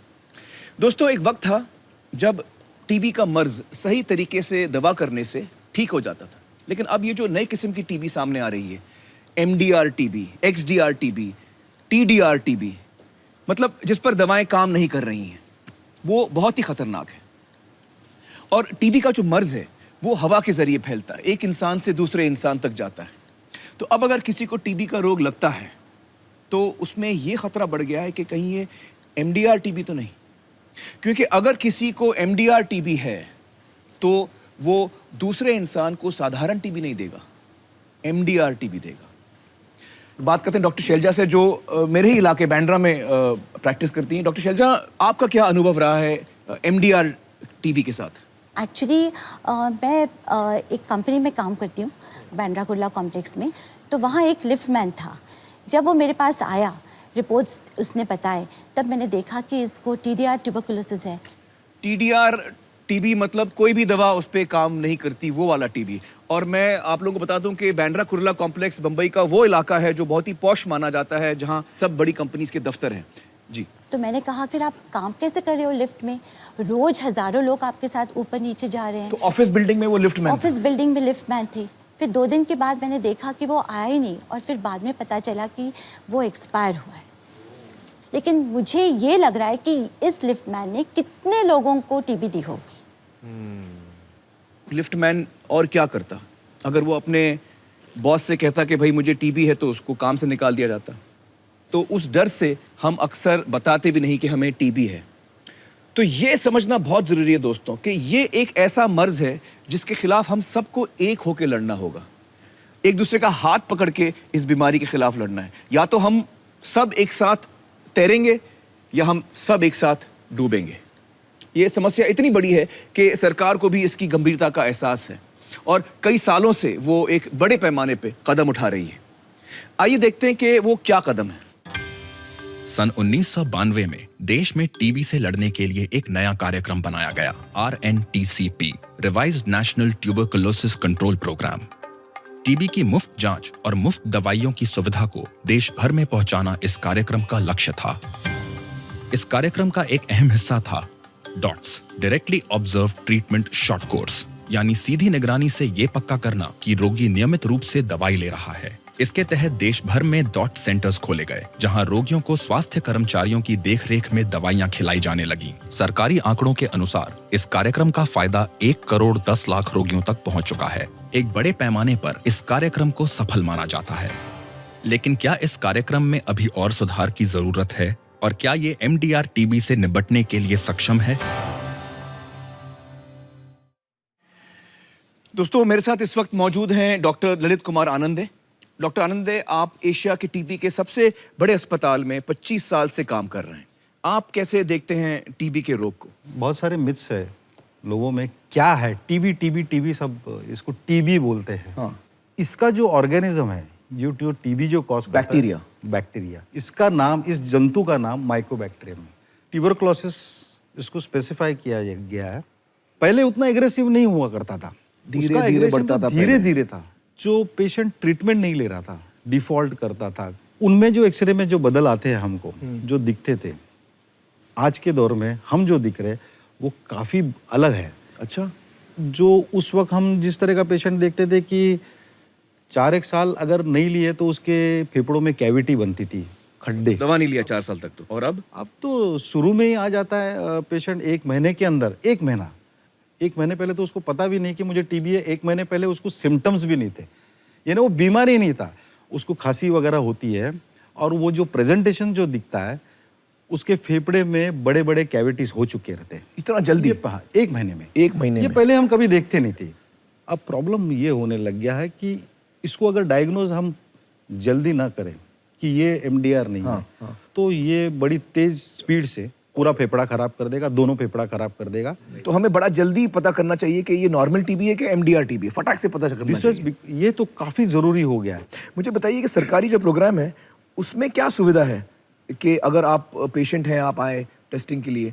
दोस्तों, एक वक्त था जब टीबी का मर्ज सही तरीके से दवा करने से ठीक हो जाता था, लेकिन अब ये जो नई किस्म की टीबी सामने आ रही है, MDR TB, XDR TB, TDR TB, मतलब जिस पर दवाएं काम नहीं कर रही हैं, वो बहुत ही खतरनाक है। और टीबी का जो मर्ज है वो हवा के जरिए फैलता है, एक इंसान से दूसरे इंसान तक जाता है। तो अब अगर किसी को टीबी का रोग लगता है तो उसमें ये खतरा बढ़ गया है कि कहीं ये MDR टीबी तो नहीं, क्योंकि अगर किसी को MDR टीबी है तो वो दूसरे इंसान को साधारण टीबी नहीं देगा, MDR टीबी देगा। बात करते हैं डॉक्टर शैलजा से, जो मेरे ही इलाके बांद्रा में प्रैक्टिस करती हैं। डॉक्टर शैलजा, आपका क्या अनुभव रहा है MDR टीबी के साथ? एक्चुअली मैं एक कंपनी में काम करती हूँ बांद्रा कुर्ला कॉम्प्लेक्स में। तो वहाँ एक लिफ्टमैन था। जब वो मेरे पास आया, रिपोर्ट्स उसने बताए, तब मैंने देखा कि इसको TDR ट्यूबरकुलोसिस है। TDR टीबी मतलब कोई भी दवा उस पे काम नहीं करती, वो वाला टीबी। और मैं आप लोगों को बता दूं कि बांद्रा कुर्ला कॉम्प्लेक्स बम्बई का वो इलाका है जो बहुत ही पॉश माना जाता है, जहां सब बड़ी कंपनीज के दफ्तर हैं। जी। तो मैंने कहा, फिर आप काम कैसे कर रहे हो लिफ्ट में? रोज हजारों लोग आपके साथ ऊपर नीचे जा रहे हैं। तो ऑफिस बिल्डिंग में वो लिफ्टमैन था। ऑफिस बिल्डिंग में लिफ्टमैन थे। फिर 2 दिन के बाद मैंने देखा कि वो आया ही नहीं, और फिर बाद में पता चला कि वो एक्सपायर हुआ है। लेकिन मुझे ये लग रहा है कि इस लिफ्टमैन ने कितने लोगों को टीबी दी होगी। लिफ्टमैन और क्या करता? अगर वो अपने बॉस से कहता कि भाई मुझे टीबी है, तो उसको काम से निकाल दिया जाता। तो उस डर से हम अक्सर बताते भी नहीं कि हमें टीबी है। तो ये समझना बहुत ज़रूरी है दोस्तों कि ये एक ऐसा मर्ज है जिसके खिलाफ हम सबको एक होकर लड़ना होगा। एक दूसरे का हाथ पकड़ के इस बीमारी के खिलाफ लड़ना है। या तो हम सब एक साथ तैरेंगे या हम सब एक साथ डूबेंगे। ये समस्या इतनी बड़ी है कि सरकार को भी इसकी गंभीरता का एहसास है, और कई सालों से वो एक बड़े पैमाने पे कदम उठा रही है। आइए देखते हैं कि वो क्या कदम है। सन 1992 में देश में टीबी से लड़ने के लिए एक नया कार्यक्रम बनाया गया, RNTCP, revised national tuberculosis control programme. TB की मुफ्त जांच और मुफ्त दवाइयों की सुविधा को देश भर में पहुंचाना इस कार्यक्रम का लक्ष्य था। इस कार्यक्रम का एक अहम हिस्सा था dots, directly observe treatment short course, यानी सीधी निगरानी से ये पक्का करना कि रोगी नियमित रूप से दवाई ले रहा है। इसके तहत देश भर में डॉट सेंटर्स खोले गए, जहां रोगियों को स्वास्थ्य कर्मचारियों की देखरेख में दवाइयां खिलाई जाने लगी। सरकारी आंकड़ों के अनुसार इस कार्यक्रम का फायदा 1 करोड़ 10 लाख रोगियों तक पहुंच चुका है। एक बड़े पैमाने पर इस कार्यक्रम को सफल माना जाता है। लेकिन क्या इस कार्यक्रम में अभी और सुधार की जरूरत है, और क्या ये MDR टीबी से निपटने के लिए सक्षम है? दोस्तों, मेरे साथ इस वक्त मौजूद हैं डॉक्टर ललित कुमार आनंदे। डॉक्टर आनंदे, आप एशिया के टीबी के सबसे बड़े अस्पताल में 25 साल से काम कर रहे हैं। आप कैसे देखते हैं टीबी के रोग को? बहुत सारे मिथ्स है लोगों में। क्या है टीबी? टीबी सब इसको टीबी बोलते हैं। हाँ। इसका जो ऑर्गेनिज्म है, जो टीबी जो कॉज करता है, बैक्टीरिया, इसका नाम, इस जंतु का नाम माइकोबैक्टीरियम है। ट्यूबरकुलोसिस इसको स्पेसिफाई किया गया है। पहले उतना एग्रेसिव नहीं हुआ करता था, धीरे-धीरे बढ़ता था, धीरे-धीरे था। जो पेशेंट ट्रीटमेंट नहीं ले रहा था, डिफॉल्ट करता था, उनमें जो एक्सरे में जो बदल आते हैं हमको, जो दिखते थे, आज के दौर में हम जो दिख रहे वो काफ़ी अलग है। अच्छा। जो उस वक्त हम जिस तरह का पेशेंट देखते थे कि 4-1 साल अगर नहीं लिए तो उसके फेफड़ों में कैविटी बनती थी, खड्डे। दवा नहीं लिया 4 साल तक तो, और अब तो शुरू में ही आ जाता है पेशेंट 1 महीने के अंदर। 1 महीने पहले तो उसको पता भी नहीं कि मुझे टीबी है। 1 महीने पहले उसको सिम्टम्स भी नहीं थे, यानी वो बीमारी नहीं था। उसको खांसी वगैरह होती है, और वो जो प्रेजेंटेशन जो दिखता है, उसके फेफड़े में बड़े बड़े कैविटीज हो चुके रहते हैं। इतना जल्दी? 1 महीने में। 1 महीने ये में? पहले हम कभी देखते नहीं थे। अब प्रॉब्लम ये होने लग गया है कि इसको अगर डायग्नोज हम जल्दी ना करें कि ये MDR नहीं है, तो ये बड़ी तेज स्पीड से पूरा फेफड़ा खराब कर देगा, दोनों फेफड़ा खराब कर देगा। तो हमें बड़ा जल्दी पता करना चाहिए कि ये नॉर्मल टीबी है कि MDR टीबी है, फटाक से पता करना चाहिए। ये तो काफ़ी ज़रूरी हो गया है। मुझे बताइए कि सरकारी जो प्रोग्राम है उसमें क्या सुविधा है कि अगर आप पेशेंट हैं, आप आए टेस्टिंग के लिए,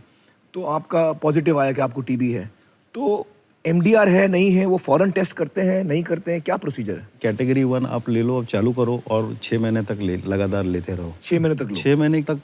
तो आपका पॉजिटिव आया कि आपको टीबी है, तो MDR है नहीं है, वो फौरन टेस्ट करते हैं नहीं करते हैं, क्या प्रोसीजर है? कैटेगरी 1 आप ले लो, अब चालू करो, और 6 महीने तक लगातार लेते रहो। 6 महीने तक लो। 6 महीने तक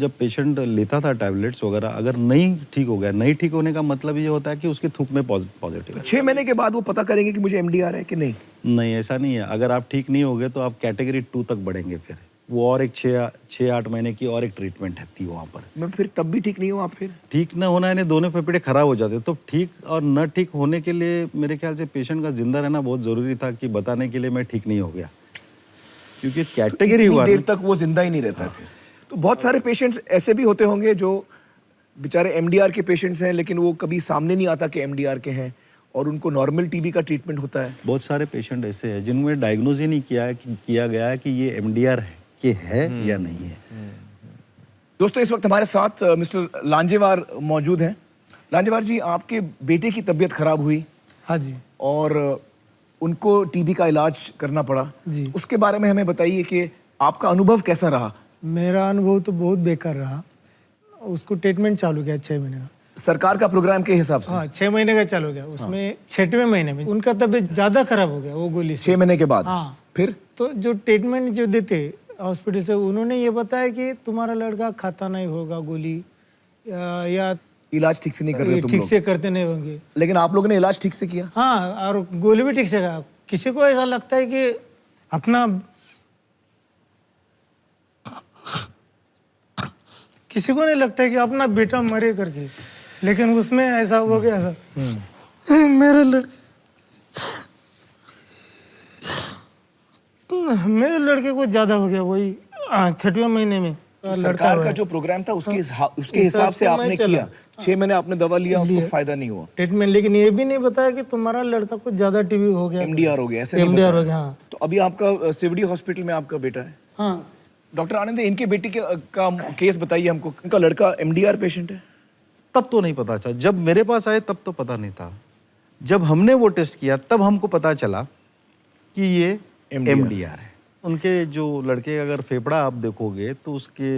जब पेशेंट लेता था टैबलेट्स वगैरह, अगर नहीं ठीक हो गया, नहीं ठीक होने का मतलब ये होता है कि उसके थूक में पॉजिटिव है। 6 महीने के बाद वो पता करेंगे कि मुझे MDR है कि नहीं? नहीं, ऐसा नहीं है। अगर आप ठीक नहीं होगे तो आप कैटेगरी 2 तक बढ़ेंगे। फिर वो और एक 6-8 महीने की और एक ट्रीटमेंट थी वहाँ पर। मैं फिर तब भी ठीक नहीं हूँ? आप फिर ठीक ना होना, यानी दोनों फेफड़े खराब हो जाते। तो ठीक और न ठीक होने के लिए मेरे ख्याल से पेशेंट का जिंदा रहना बहुत ज़रूरी था, कि बताने के लिए मैं ठीक नहीं हो गया, क्योंकि कैटेगरी 1 देर तक वो जिंदा ही नहीं रहता। फिर तो बहुत सारे पेशेंट्स ऐसे भी होते होंगे जो बेचारे MDR के पेशेंट्स हैं, लेकिन वो कभी सामने नहीं आता कि MDR के हैं, और उनको नॉर्मल टीबी का ट्रीटमेंट होता है। बहुत सारे पेशेंट ऐसे हैं जिनमें डायग्नोज ही नहीं किया गया है कि ये MDR है या नहीं है। दोस्तों, इस वक्त हमारे साथ मिस्टर लांजेवार मौजूद हैं। लांजेवार जी, आपके बेटे की तबीयत खराब हुई। हाँ जी। और उनको टीबी का इलाज करना पड़ा जी। उसके बारे में हमें बताइए कि आपका अनुभव कैसा रहा? मेरा अनुभव तो बहुत बेकार रहा। उसको ट्रीटमेंट चालू किया 6 महीने का, सरकार का प्रोग्राम के हिसाब से। हाँ, 6 महीने का चालू किया। उसमें 6वें महीने में उनका तबीयत ज़्यादा खराब हो गया वो गोली से। 6 महीने के बाद? हाँ। फिर तो जो ट्रीटमेंट जो देते हॉस्पिटल से, उन्होंने ये बताया कि तुम्हारा लड़का खाता नहीं होगा गोली, या इलाज ठीक से नहीं कर रहे तुम ठीक लोग। से करते नहीं होंगे। लेकिन आप लोगों ने इलाज ठीक से किया? हाँ, और गोली भी ठीक से खाया। किसी को ऐसा लगता है कि अपना, किसी को नहीं लगता है कि अपना बेटा मरे करके, लेकिन उसमें ऐसा हो गया। ऐसा मेरे लड़के को ज्यादा हो गया, वही 6वें महीने में। सरकार का जो प्रोग्राम था उसके हिसाब से आपने किया। 6 महीने आपने दवा लिया, उसको फायदा नहीं हुआ ट्रीटमेंट। लेकिन ये भी नहीं बताया कि तुम्हारा लड़का को ज्यादा टीबी हो गया, MDR हो गया। ऐसे MDR हो गया। हाँ। तो अभी आपका सिवड़ी हॉस्पिटल में आपका बेटा है? हाँ। डॉक्टर आनंद, इनके बेटे का केस बताइए हमको। इनका लड़का MDR पेशेंट है? तब तो नहीं पता था, जब मेरे पास आए तब तो पता नहीं था। जब हमने वो टेस्ट किया तब हमको पता चला कि ये MDR है। उनके जो लड़के का अगर फेफड़ा आप देखोगे तो उसके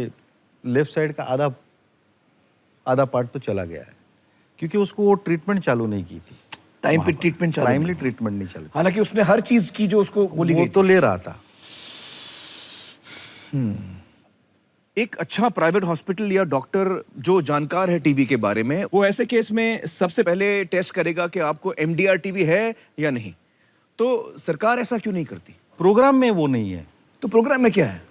लेफ्ट साइड का आधा पार्ट तो चला गया है, क्योंकि उसको वो ट्रीटमेंट चालू नहीं की थी। टाइम पे वहाँ पर। ट्रीटमेंट चालू टाइमली नहीं। ट्रीटमेंट नहीं चलती। हालांकि उसने हर चीज की जो उसको बोली वो गई तो ले रहा था। एक अच्छा प्राइवेट हॉस्पिटल या डॉक्टर जो जानकार है टीबी के बारे में, वो ऐसे केस में सबसे पहले टेस्ट करेगा कि आपको एमडीआर टीबी है या नहीं। तो सरकार ऐसा क्यों नहीं करती? प्रोग्राम में वो नहीं है। तो प्रोग्राम में क्या है?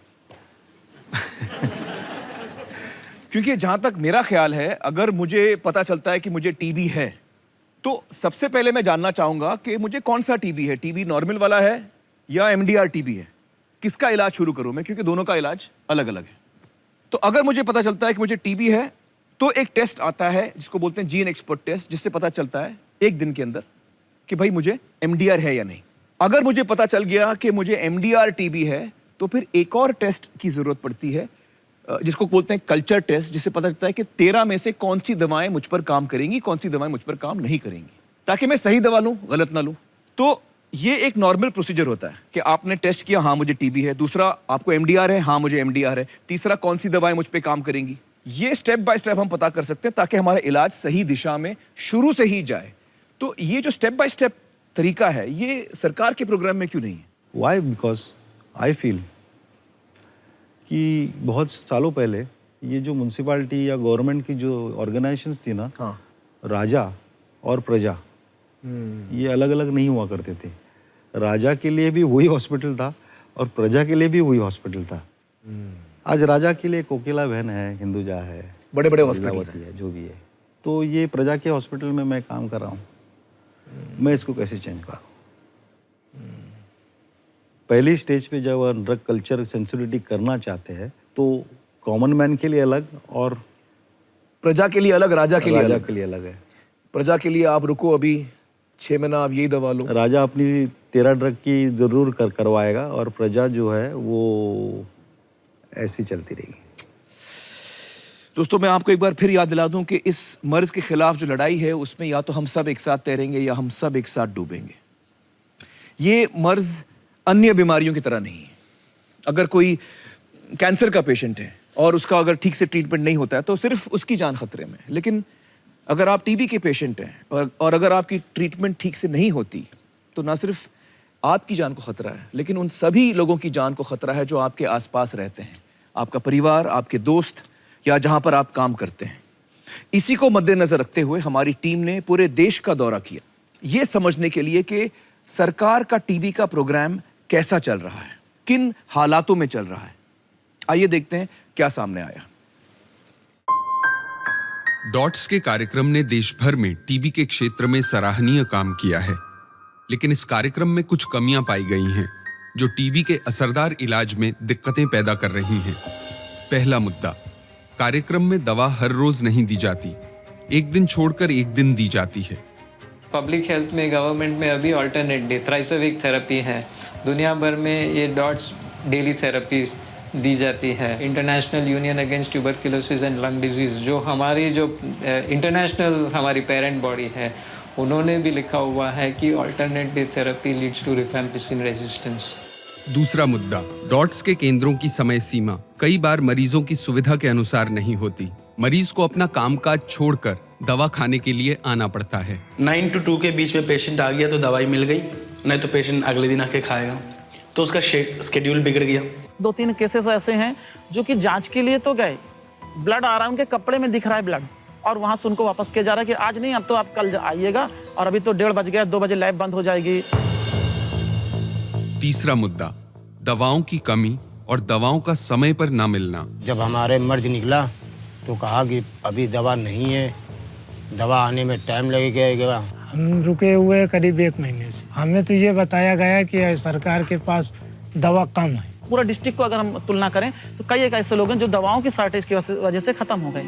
क्योंकि जहां तक मेरा ख्याल है, अगर मुझे पता चलता है कि मुझे टीबी है, तो सबसे पहले मैं जानना चाहूंगा कि मुझे कौन सा टीबी है, टीबी नॉर्मल वाला है या एमडीआर टीबी है, किसका इलाज शुरू करूं मैं, क्योंकि दोनों का इलाज अलग अलग है। तो अगर मुझे पता चलता है कि मुझे टीबी है, तो एक टेस्ट आता है जिसको बोलते हैं जीन एक्सपर्ट टेस्ट, जिससे पता चलता है एक दिन के अंदर कि भाई मुझे एमडीआर है या नहीं। अगर मुझे पता चल गया कि मुझे एमडीआर टीबी है, तो फिर एक और टेस्ट की जरूरत पड़ती है जिसको बोलते हैं कल्चर टेस्ट, जिससे पता चलता है कि 13 में से कौन सी दवाएं मुझ पर काम करेंगी, कौन सी दवाएं मुझ पर काम नहीं करेंगी, ताकि मैं सही दवा लूं, गलत ना लूं। तो ये एक नॉर्मल प्रोसीजर होता है कि आपने टेस्ट किया, हाँ मुझे टीबी है, दूसरा आपको एमडीआर है, हाँ मुझे एमडीआर है, तीसरा कौन सी दवाएं मुझ पे काम करेंगी। ये स्टेप बाय स्टेप हम पता कर सकते हैं ताकि हमारा इलाज सही दिशा में शुरू से ही जाए। तो ये जो स्टेप बाय स्टेप तरीका है, ये सरकार के प्रोग्राम में क्यों नहीं है? वाई? बिकॉज आई फील कि बहुत सालों पहले ये जो म्यूनसिपालिटी या गवर्नमेंट की जो ऑर्गेनाइजेशंस थी ना, हाँ, राजा और प्रजा, ये अलग अलग नहीं हुआ करते थे। राजा के लिए भी वही हॉस्पिटल था और प्रजा के लिए भी वही हॉस्पिटल था। आज राजा के लिए कोकिला बहन है, हिंदुजा है, बड़े बड़े हॉस्पिटल लीलावती है, जो भी है। तो ये प्रजा के हॉस्पिटल में मैं काम कर रहा हूँ, मैं इसको कैसे चेंज करूँ? पहली स्टेज पे जब ड्रग कल्चर सेंसिटिविटी करना चाहते हैं, तो कॉमन मैन के लिए अलग और प्रजा के लिए अलग, राजा के लिए राजा अलग। के लिए अलग है। प्रजा के लिए आप रुको, अभी 6 महीना आप यही दवा लो। राजा अपनी 13 ड्रग की जरूर करवाएगा और प्रजा जो है वो ऐसी चलती रहेगी। दोस्तों, मैं आपको एक बार फिर याद दिला दूं कि इस मर्ज के खिलाफ जो लड़ाई है, उसमें या तो हम सब एक साथ तैरेंगे या हम सब एक साथ डूबेंगे। ये मर्ज अन्य बीमारियों की तरह नहीं है। अगर कोई कैंसर का पेशेंट है और उसका अगर ठीक से ट्रीटमेंट नहीं होता है, तो सिर्फ उसकी जान खतरे में है। लेकिन अगर आप टीबी के पेशेंट हैं और अगर आपकी ट्रीटमेंट ठीक से नहीं होती, तो ना सिर्फ आपकी जान को खतरा है, लेकिन उन सभी लोगों की जान को खतरा है जो आपके आसपास रहते हैं, आपका परिवार, आपके दोस्त या जहां पर आप काम करते हैं। इसी को मद्देनजर रखते हुए हमारी टीम ने पूरे देश का दौरा किया, ये समझने के लिए कि सरकार का टीबी का प्रोग्राम कैसा चल रहा है, किन हालातों में चल रहा है। आइए देखते हैं क्या सामने आया। डॉट्स के कार्यक्रम ने देश भर में टीबी के क्षेत्र में सराहनीय काम किया है, लेकिन इस कार्यक्रम में कुछ कमियां पाई गई हैं जो टीबी के असरदार इलाज में दिक्कतें पैदा कर रही हैं। पहला मुद्दा, कार्यक्रम में दवा हर रोज नहीं दी जाती, एक दिन छोड़कर एक दिन दी जाती है। पब्लिक हेल्थ में, गवर्नमेंट में अभी alternate day, thrice a week therapy है। दुनिया भर में ये डॉट्स डेली थेरेपी दी जाती है। International union against tuberculosis and lung disease, जो हमारी जो इंटरनेशनल हमारी पेरेंट बॉडी है, उन्होंने भी लिखा हुआ है कि alternate day therapy leads to rifampicin resistance. दूसरा मुद्दा, डॉट्स के केंद्रों की समय सीमा कई बार मरीजों की सुविधा के अनुसार नहीं होती। मरीज को अपना कामकाज छोड़कर दवा खाने के लिए आना पड़ता है। 9 to 2 के बीच में पेशेंट आ गया तो दवाई मिल गई, नहीं तो पेशेंट अगले दिन आके खाएगा, तो उसका शेड्यूल बिगड़ गया। 2-3 केसेस ऐसे हैं जो कि जांच के लिए तो गए, ब्लड आ रहा है, उनके कपड़े में दिख रहा है ब्लड, और वहां से उनको वापस किया जा रहा है कि आज नहीं, अब तो आप कल आइएगा, और अभी तो 1:30 बज गया, 2 बजे लैब बंद हो जाएगी। तीसरा मुद्दा, दवाओं की कमी और दवाओं का समय पर ना मिलना। जब हमारे मर्ज निकला तो कहा कि अभी दवा नहीं है, दवा आने में टाइम लगेगा। हम रुके हुए करीब 1 महीने से। हमें तो ये बताया गया कि सरकार के पास दवा कम है। पूरा डिस्ट्रिक्ट को अगर हम तुलना करें तो कई एक ऐसे लोग हैं जो दवाओं की शॉर्टेज की वजह से खत्म हो गए।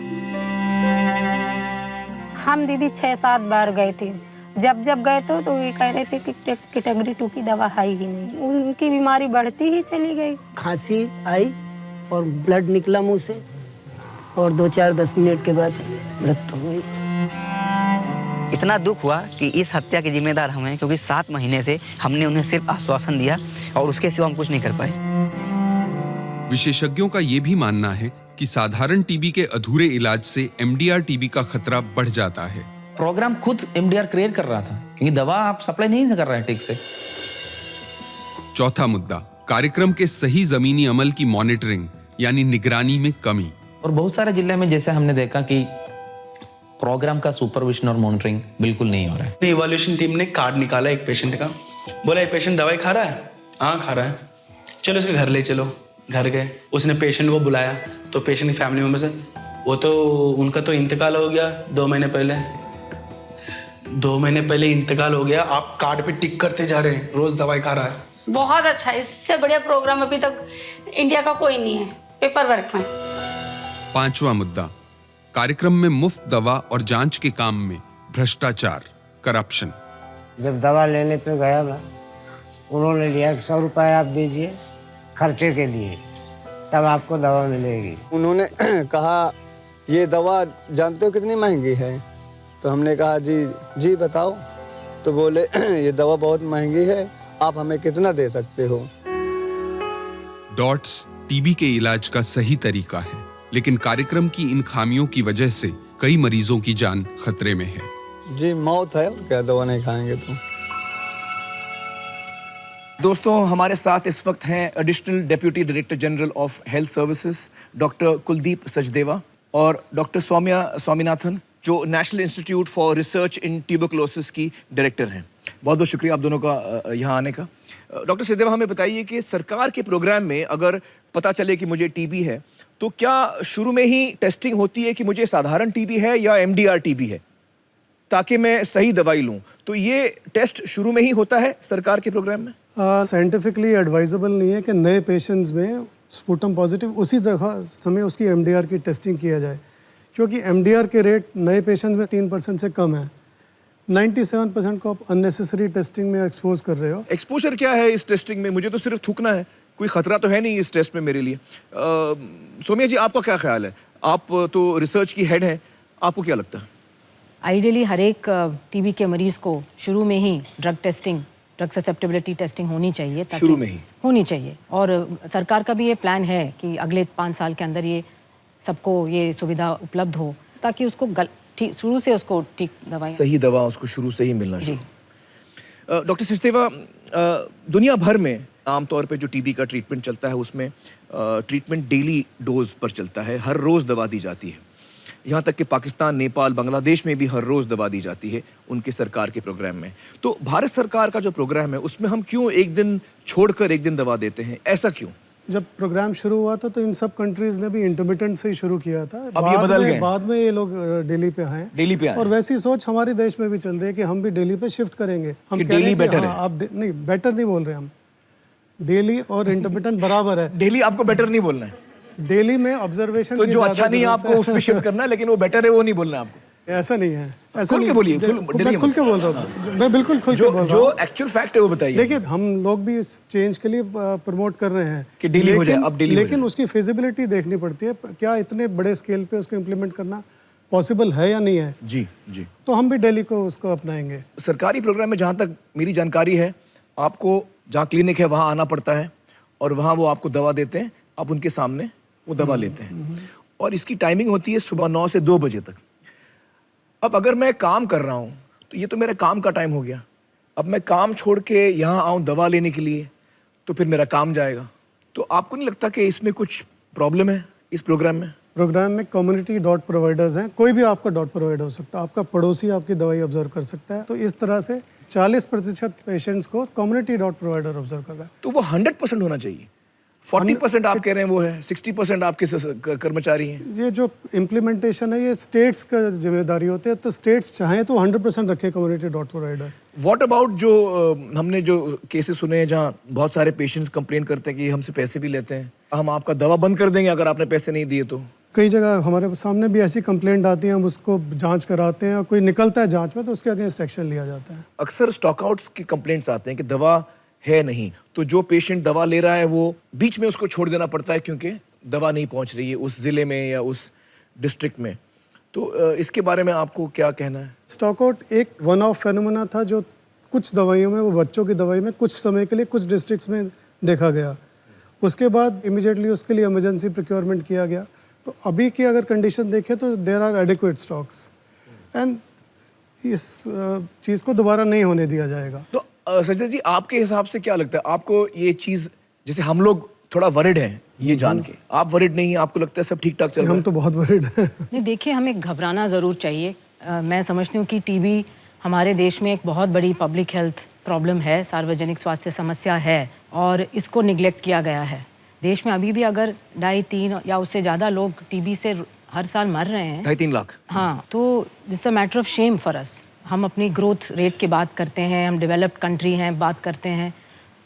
हम दीदी 6-7 बार गए थे, जब गए तो ये कह रहे थे कि कैटेगरी 2 की दवा है ही नहीं। उनकी बीमारी बढ़ती ही चली गई। खांसी आई और ब्लड निकला मुंह से, और 2-4-10 मिनट के बाद मृत्यु हो गई। इतना दुख हुआ कि इस हत्या के जिम्मेदार हम हैं, क्योंकि 7 महीने से हमने उन्हें सिर्फ आश्वासन दिया और उसके सिवा हम कुछ नहीं कर पाए। विशेषज्ञों का ये भी मानना है कि साधारण टीबी के अधूरे इलाज से एमडीआर टीबी का खतरा बढ़ जाता है। प्रोग्राम खुद एमडीआर क्रिएट कर रहा था, क्योंकि दवा आप सप्लाई नहीं कर रहे हैं ठीक से। चौथा मुद्दा, कार्यक्रम के सही जमीनी अमल की मॉनिटरिंग यानी निगरानी में कमी। और बहुत सारे जिले में जैसे हमने देखा कि प्रोग्राम का सुपरविजन और मॉनिटरिंग बिल्कुल नहीं हो रहा है। इवोल्यूशन टीम ने कार्ड निकाला एक पेशेंट का, बोला ये पेशेंट दवाई खा रहा है, हाँ खा रहा है, चलो इसके घर ले चलो। घर गए, उसने पेशेंट को बुलाया, तो पेशेंट की फैमिली मेम्बर से, वो तो उनका तो इंतकाल हो गया 2 महीने पहले। 2 महीने पहले इंतकाल हो गया, आप कार्ड पे टिक करते जा रहे हैं, रोज दवाई खा रहा है। बहुत अच्छा, इससे बढ़िया प्रोग्राम अभी तक इंडिया का कोई नहीं है पेपर वर्क में। पांचवा मुद्दा, कार्यक्रम में मुफ्त दवा और जांच के काम में भ्रष्टाचार, करप्शन। जब दवा लेने पे गया मैं, उन्होंने लिया 100 रुपये आप दीजिए खर्चे के लिए, तब आपको दवा मिलेगी। उन्होंने कहा ये दवा जानते हो कितनी महंगी है? तो हमने कहा जी बताओ। तो बोले ये दवा बहुत महंगी है, आप हमें कितना दे सकते हो? डॉट्स टीबी के इलाज का सही तरीका है, लेकिन कार्यक्रम की इन खामियों की वजह से कई मरीजों की जान खतरे में है। जी मौत है, और क्या दवा नहीं खाएंगे तो। दोस्तों, हमारे साथ इस वक्त हैं additional deputy director general of health services doctor Kuldeep Sachdeva और डॉक्टर सौम्या स्वामीनाथन, जो national institute for research in tuberculosis की डायरेक्टर हैं। बहुत बहुत शुक्रिया आप दोनों का यहाँ आने का। डॉक्टर सचदेवा, हमें बताइए कि सरकार के प्रोग्राम में अगर पता चले कि मुझे टीबी है, तो क्या शुरू में ही टेस्टिंग होती है कि मुझे साधारण टीबी है या एमडीआर टीबी है, ताकि मैं सही दवाई लूँ? तो ये टेस्ट शुरू में ही होता है सरकार के प्रोग्राम में? साइंटिफिकली एडवाइजेबल नहीं है कि नए पेशेंट्स में स्पुटम पॉजिटिव उसी समय उसकी एमडीआर की टेस्टिंग किया जाए, क्योंकि एमडीआर के रेट नए पेशेंट्स में 3% से कम है। 97% को आप अननेसेसरी टेस्टिंग में एक्सपोज कर रहे हो। एक्सपोजर क्या है इस टेस्टिंग में? मुझे तो सिर्फ थूकना है, कोई खतरा तो है नहीं इस टेस्ट में मेरे लिए। सौम्या जी, आपका क्या ख्याल है? आप तो रिसर्च की हेड हैं, आपको क्या लगता है? आइडियली हर एक टीबी के मरीज को शुरू में ही ड्रग ससेप्टेबिलिटी टेस्टिंग होनी चाहिए, ताकि शुरू में ही होनी चाहिए। और सरकार का भी ये प्लान है कि अगले 5 साल के अंदर ये सबको ये सुविधा उपलब्ध हो, ताकि उसको शुरू से उसको ठीक दवाई, सही दवा उसको शुरू से ही मिलना चाहिए। डॉक्टर सचदेवा, दुनिया भर में आमतौर पे जो टीबी का ट्रीटमेंट चलता है, उसमें ट्रीटमेंट डेली डोज पर चलता है, हर रोज़ दवा दी जाती है। यहाँ तक कि पाकिस्तान, नेपाल, बांग्लादेश में भी हर रोज़ दवा दी जाती है उनके सरकार के प्रोग्राम में। तो भारत सरकार का जो प्रोग्राम है, उसमें हम क्यों एक दिन छोड़कर एक दिन दवा देते हैं? ऐसा क्यों? जब प्रोग्राम शुरू हुआ था तो इन सब कंट्रीज ने भी इंटरमिटेंट से ही शुरू किया था। अब ये बदल गए, बाद में ये लोग दिल्ली पे आए, और वैसी सोच हमारे देश में भी चल रही है कि हम भी दिल्ली पे शिफ्ट करेंगे। हम कह रहे हैं कि हाँ, आप नहीं, बेटर नहीं बोल रहे हम, डेली और इंटरमिटेंट बराबर है। डेली आपको बेटर नहीं बोलना है, डेली में ऑब्जर्वेशन तो जो अच्छा नहीं है आपको उसमें शिफ्ट करना है, लेकिन वो बेटर है वो नहीं बोलना है आपको। ऐसा नहीं है, ऐसा खुल के बोलिए, मैं खुल के बोल रहा हूँ, मैं बिल्कुल खुल के बोल रहा हूँ। जो एक्चुअल फैक्ट है वो बताइए। देखिए, हम लोग भी इस चेंज के लिए प्रमोट कर रहे हैं कि डेली हो जाए, अब डेली, लेकिन उसकी फिजिबिलिटी देखनी पड़ती है, क्या इतने बड़े स्केल पे उसको इम्प्लीमेंट करना पॉसिबल है या नहीं है। जी जी, तो हम भी डेली को उसको अपनाएंगे। सरकारी प्रोग्राम में जहाँ तक मेरी जानकारी है, आपको जहाँ क्लिनिक है वहाँ आना पड़ता है, और वहाँ वो आपको दवा देते हैं, आप उनके सामने वो दवा लेते हैं, और इसकी टाइमिंग होती है सुबह 9 से 2 बजे तक। अब अगर मैं काम कर रहा हूँ तो ये तो मेरे काम का टाइम हो गया। अब मैं काम छोड़ के यहाँ आऊँ दवा लेने के लिए, तो फिर मेरा काम जाएगा। तो आपको नहीं लगता कि इसमें कुछ प्रॉब्लम है इस प्रोग्राम में? प्रोग्राम में कम्युनिटी डॉट प्रोवाइडर्स हैं, कोई भी आपका डॉट प्रोवाइडर हो सकता है, आपका पड़ोसी आपकी दवाई ऑब्जर्व कर सकता है। तो इस तरह से 40% पेशेंट्स को कम्युनिटी डॉट प्रोवाइडर ऑब्जर्व कर रहा है। तो वो 100% होना चाहिए। 40% आप कह रहे हैं वो है, 60% आपके कर्मचारी हैं। ये जो इम्प्लीमेंटेशन है ये स्टेट्स का जिम्मेदारी होती है, तो स्टेट्स चाहें तो 100% रखें community dot provider. What about जो हमने जो केसेस सुने हैं जहाँ बहुत सारे पेशेंट्स कंप्लेन करते हैं कि हमसे पैसे भी लेते हैं, हम आपका दवा बंद कर देंगे अगर आपने पैसे नहीं दिए तो? कई जगह हमारे सामने भी ऐसी कंप्लेंट आती है, हम उसको जांच कराते हैं, और कोई निकलता है जांच में तो उसके अगेंस्ट एक्शन लिया जाता है। अक्सर स्टॉकआउट्स की कंप्लेंट्स आते हैं कि दवा है नहीं, तो जो पेशेंट दवा ले रहा है वो बीच में उसको छोड़ देना पड़ता है क्योंकि दवा नहीं पहुंच रही है उस ज़िले में या उस डिस्ट्रिक्ट में। तो इसके बारे में आपको क्या कहना है? स्टॉकआउट एक वन ऑफ फेनोमेना था जो कुछ दवाइयों में, वो बच्चों की दवाई में कुछ समय के लिए कुछ डिस्ट्रिक्ट्स में देखा गया। उसके बाद इमीडिएटली उसके लिए इमरजेंसी प्रोक्योरमेंट किया गया। तो अभी की अगर कंडीशन देखें तो there are adequate stocks, and इस चीज़ को दोबारा नहीं होने दिया जाएगा। तो सज्जन जी, आपके हिसाब से क्या लगता है, आपको ये चीज़, जैसे हम लोग थोड़ा वरिड हैं ये जान के, आप वरिड नहीं, आपको लगता है सब ठीक ठाक चल रहा है? हम तो बहुत वरिड हैं। नहीं, देखिए, हमें घबराना ज़रूर चाहिए। मैं समझती हूँ कि टीबी हमारे देश में एक बहुत बड़ी पब्लिक हेल्थ प्रॉब्लम है, सार्वजनिक स्वास्थ्य समस्या है, और इसको निगलेक्ट किया गया है। देश में अभी भी अगर 2.5-3 या उससे ज़्यादा लोग टीबी से हर साल मर रहे हैं, 2.5-3 लाख। हाँ, तो this a matter of shame for us. हम अपनी ग्रोथ रेट की बात करते हैं, हम डेवलप्ड कंट्री हैं, बात करते हैं,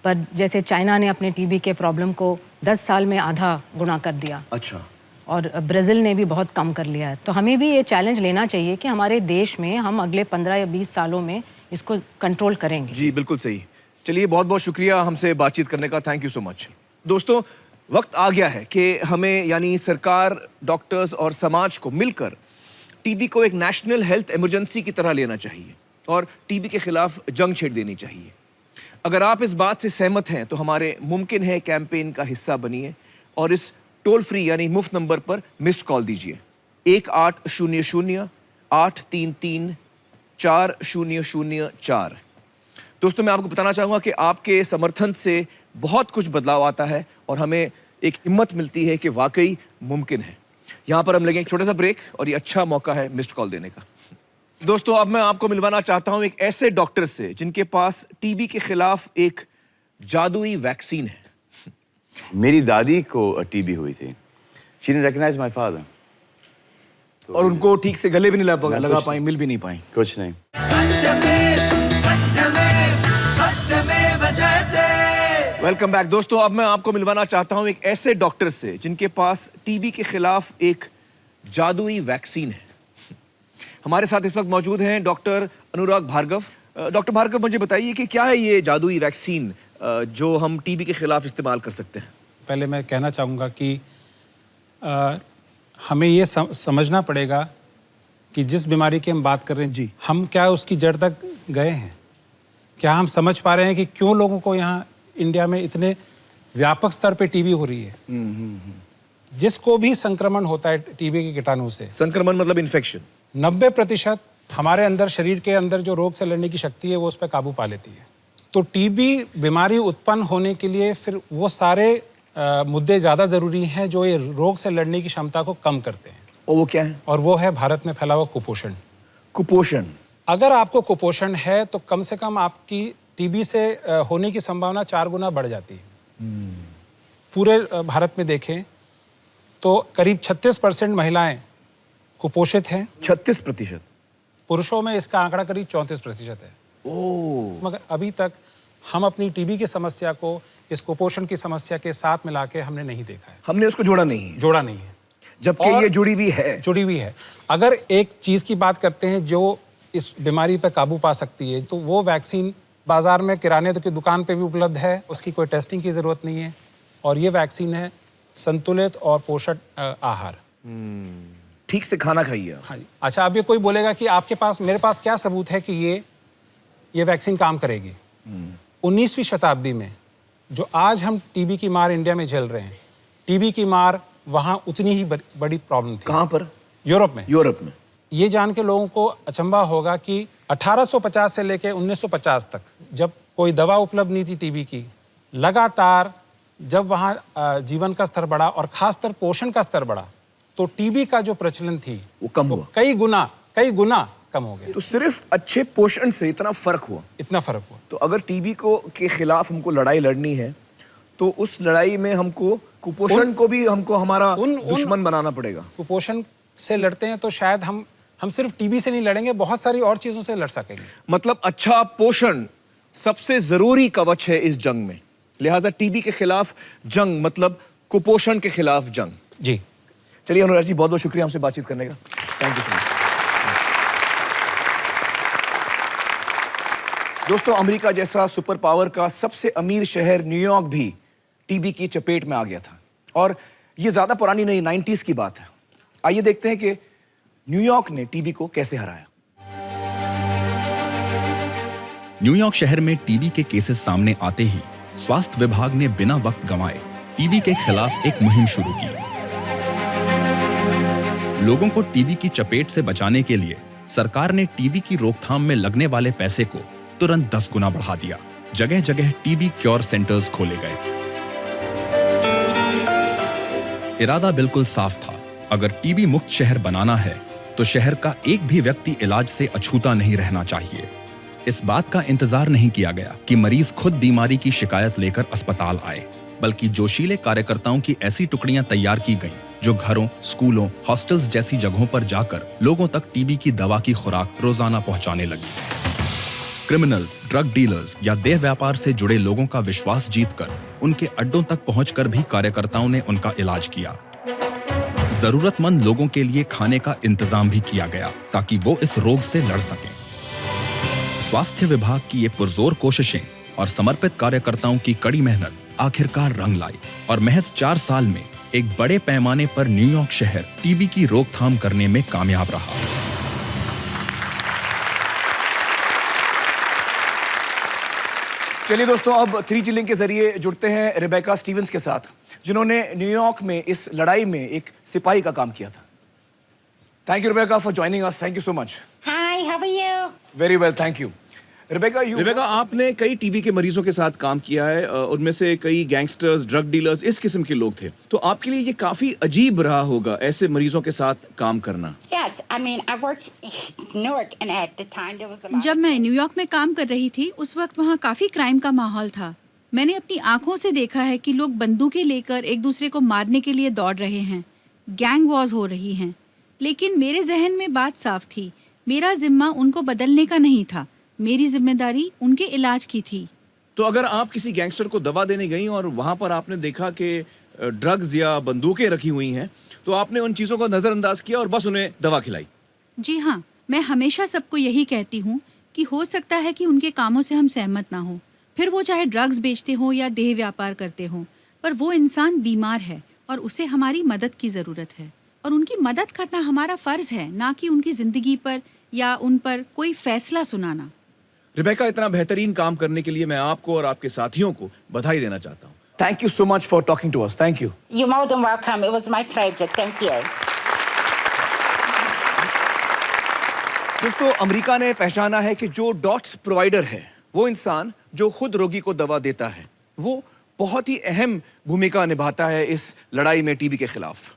पर जैसे चाइना ने अपने टीबी के प्रॉब्लम को 10 साल में आधा गुना कर दिया। अच्छा। और ब्राज़ील ने भी बहुत कम कर लिया है। तो हमें भी ये चैलेंज लेना चाहिए कि हमारे देश में हम अगले 15 या 20 सालों में इसको कंट्रोल करेंगे। जी बिल्कुल सही। चलिए, बहुत बहुत शुक्रिया हमसे बातचीत करने का, थैंक यू सो मच। दोस्तों, वक्त आ गया है कि हमें, यानी सरकार, डॉक्टर्स और समाज को मिलकर टीबी को एक नेशनल हेल्थ इमरजेंसी की तरह लेना चाहिए और टीबी के खिलाफ जंग छेड़ देनी चाहिए। अगर आप इस बात से सहमत हैं तो हमारे मुमकिन है कैंपेन का हिस्सा बनिए और इस टोल फ्री यानी मुफ्त नंबर पर मिस्ड कॉल दीजिए 1800-833-4004। दोस्तों, मैं आपको बताना चाहूँगा कि आपके समर्थन से बहुत कुछ बदलाव आता है और हमें एक हिम्मत मिलती है कि वाकई मुमकिन है। यहाँ पर हम लेंगे एक छोटा सा ब्रेक और ये अच्छा मौका है मिस्ड कॉल देने का। दोस्तों, अब मैं आपको मिलवाना चाहता हूँ एक ऐसे डॉक्टर से जिनके पास टीबी के खिलाफ एक जादुई वैक्सीन है। मेरी दादी को टीबी हुई थी। She didn't recognize my father. और उनको ठीक से गले भी नहीं लगा पाई, मिल भी नहीं पाई। कुछ नहीं। वेलकम बैक दोस्तों, अब मैं आपको मिलवाना चाहता हूँ एक ऐसे डॉक्टर से जिनके पास टीबी के खिलाफ एक जादुई वैक्सीन है। हमारे साथ इस वक्त मौजूद हैं डॉक्टर अनुराग भार्गव। डॉक्टर भार्गव, मुझे बताइए कि क्या है ये जादुई वैक्सीन जो हम टीबी के खिलाफ इस्तेमाल कर सकते हैं? पहले मैं कहना चाहूँगा कि हमें ये समझना पड़ेगा कि जिस बीमारी की हम बात कर रहे हैं जी, हम क्या उसकी जड़ तक गए हैं? क्या हम समझ पा रहे हैं कि क्यों लोगों को यहाँ इंडिया में इतने व्यापक स्तर पे टीबी हो रही है? जिसको भी संक्रमण होता है टीबी के कीटाणु से, संक्रमण मतलब इन्फेक्शन, 90% हमारे अंदर, शरीर के अंदर जो रोग से लड़ने की शक्ति है वो उस पर काबू पा लेती है। तो टीबी बीमारी उत्पन्न होने के लिए फिर वो सारे मुद्दे ज़्यादा ज़रूरी हैं जो ये रोग से लड़ने की क्षमता को कम करते हैं। और वो क्या है? और वो है भारत में फैला हुआ कुपोषण। कुपोषण, अगर आपको कुपोषण है तो कम से कम आपकी टीबी से होने की संभावना 4 गुना बढ़ जाती है। पूरे भारत में देखें तो करीब 36% महिलाएं कुपोषित हैं। 36%? पुरुषों में इसका आंकड़ा करीब 34% है। मगर अभी तक हम अपनी टीबी की समस्या को इस कुपोषण की समस्या के साथ मिला के हमने नहीं देखा है। हमने उसको जोड़ा नहीं है, जबकि ये जुड़ी हुई है। अगर एक चीज की बात करते हैं जो इस बीमारी पर काबू पा सकती है, तो वो वैक्सीन बाजार में किराने की दुकान पे भी उपलब्ध है, उसकी कोई टेस्टिंग की जरूरत नहीं है, और ये वैक्सीन है संतुलित और पोषक आहार। ठीक से खाना खाइए। हाँ जी। अच्छा, अब ये कोई बोलेगा कि आपके पास, मेरे पास क्या सबूत है कि ये वैक्सीन काम करेगी? 19वीं शताब्दी में जो आज हम टीबी की मार इंडिया में झेल रहे हैं, टीबी की मार वहाँ उतनी ही बड़ी प्रॉब्लम थी। कहाँ पर? यूरोप में। यूरोप में। ये जान के लोगों को अचंभा होगा कि 1850 से लेके 1950 तक जब कोई दवा उपलब्ध नहीं थी टीबी की, लगातार जब वहाँ जीवन का स्तर बढ़ा और खासकर पोषण का स्तर बढ़ा, तो टीबी का जो प्रचलन थी वो कम हुआ, कई गुना कम हो गया। तो सिर्फ अच्छे पोषण से इतना फर्क हुआ? तो अगर टीबी को के खिलाफ हमको लड़ाई लड़नी है तो उस लड़ाई में हमको कुपोषण को भी हमको हमारा दुश्मन बनाना पड़ेगा। कुपोषण से लड़ते हैं तो शायद हम सिर्फ टीबी से नहीं लड़ेंगे, बहुत सारी और चीजों से लड़ सकेंगे। मतलब अच्छा पोषण सबसे जरूरी कवच है इस जंग में, लिहाजा टीबी के खिलाफ जंग मतलब कुपोषण के खिलाफ जंग। जी चलिए अनुराग जी, बहुत बहुत शुक्रिया हमसे बातचीत करने का, थैंक यू सो मच। दोस्तों, अमेरिका जैसा सुपर पावर का सबसे अमीर शहर न्यूयॉर्क भी टीबी की चपेट में आ गया था, और ये ज्यादा पुरानी नहीं, 90s की बात है। आइए देखते हैं कि न्यूयॉर्क ने टीबी को कैसे हराया। न्यूयॉर्क शहर में टीबी के केसेस सामने आते ही स्वास्थ्य विभाग ने बिना वक्त गंवाए टीबी के खिलाफ एक मुहिम शुरू की। लोगों को टीबी की चपेट से बचाने के लिए सरकार ने टीबी की रोकथाम में लगने वाले पैसे को तुरंत 10 गुना बढ़ा दिया। जगह जगह टीबी क्योर सेंटर्स खोले गए। इरादा बिल्कुल साफ था, अगर टीबी मुक्त शहर बनाना है तो शहर का एक भी व्यक्ति इलाज से अछूता नहीं रहना चाहिए। इस बात का इंतजार नहीं किया गया कि मरीज खुद बीमारी की शिकायत लेकर अस्पताल आए, बल्कि जोशीले कार्यकर्ताओं की ऐसी टुकड़ियां तैयार की गईं जो घरों, स्कूलों, हॉस्टल्स जैसी जगहों पर जाकर लोगों तक टीबी की दवा की खुराक रोजाना पहुंचाने लगी। क्रिमिनल्स, ड्रग डीलर्स या देह व्यापार से जुड़े लोगों का विश्वास जीतकर उनके अड्डों तक पहुंचकर भी कार्यकर्ताओं ने उनका इलाज किया। जरूरतमंद लोगों के लिए खाने का इंतजाम भी किया गया ताकि वो इस रोग से लड़ सकें। स्वास्थ्य विभाग की ये पुरजोर कोशिशें और समर्पित कार्यकर्ताओं की कड़ी मेहनत आखिरकार रंग लाई और महज 4 साल में एक बड़े पैमाने पर न्यूयॉर्क शहर टीबी की रोकथाम करने में कामयाब रहा। चलिए दोस्तों, अब 3G लिंक के जरिए जुड़ते हैं रिबेका स्टीवंस के साथ, जिन्होंने न्यूयॉर्क में इस लड़ाई में एक सिपाही का काम किया था। Thank you Rebecca for joining us. Thank you so much. Hi, how are you? Very well, thank you. Rebecca, आपने कई टीबी के मरीजों के साथ काम किया है, उनमें से कई गैंगस्टर्स, ड्रग डीलर्स, इस किस्म के लोग थे, तो आपके लिए ये काफी अजीब रहा होगा ऐसे मरीजों के साथ काम करना। Yes, I mean, I worked in Newark and at the time there was a lot. जब मैं न्यूयॉर्क में काम कर रही थी उस वक्त वहाँ काफी क्राइम का माहौल था। मैंने अपनी आंखों से देखा है कि लोग बंदूकें लेकर एक दूसरे को मारने के लिए दौड़ रहे हैं, गैंग वॉर्स हो रही हैं। लेकिन मेरे जहन में बात साफ थी, मेरा जिम्मा उनको बदलने का नहीं था, मेरी जिम्मेदारी उनके इलाज की थी। तो अगर आप किसी गैंगस्टर को दवा देने गई और वहां पर आपने देखा कि ड्रग्स या बंदूकें रखी हुई हैं, तो आपने उन चीजों को नजरअंदाज किया और बस उन्हें दवा खिलाई? जी हाँ, मैं हमेशा सबको यही कहती हूँ कि हो सकता है कि उनके कामों से हम सहमत ना हो, फिर वो चाहे ड्रग्स बेचते हो या देह व्यापार करते हो, पर वो इंसान बीमार है और उसे हमारी मदद की ज़रूरत है और उनकी मदद करना हमारा फ़र्ज़ है, ना कि उनकी ज़िंदगी पर या उन पर कोई फैसला सुनाना। रिबेका, इतना बेहतरीन काम करने के लिए मैं आपको और आपके साथियों को बधाई देना चाहता हूँ। Thank you so much for talking to us. Thank you. You're more than welcome. It was my pleasure. Thank you. दोस्तों, अमेरिका ने पहचाना है कि जो डॉट्स प्रोवाइडर है, वो इंसान जो खुद रोगी को दवा देता है, वो बहुत ही अहम भूमिका निभाता है इस लड़ाई में टीबी के खिलाफ।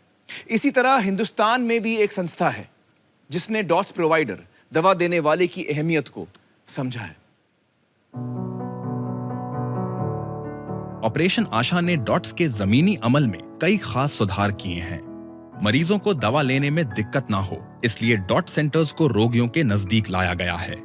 इसी तरह हिंदुस्तान में भी एक संस्था है जिसने डॉट्स प्रोवाइडर, दवा देने वाले की अहमियत को समझा है। ऑपरेशन आशा ने डॉट्स के जमीनी अमल में कई खास सुधार किए हैं। मरीजों को दवा लेने में दिक्कत ना हो, इसलिए डॉट सेंटर्स को रोगियों के नजदीक लाया गया है।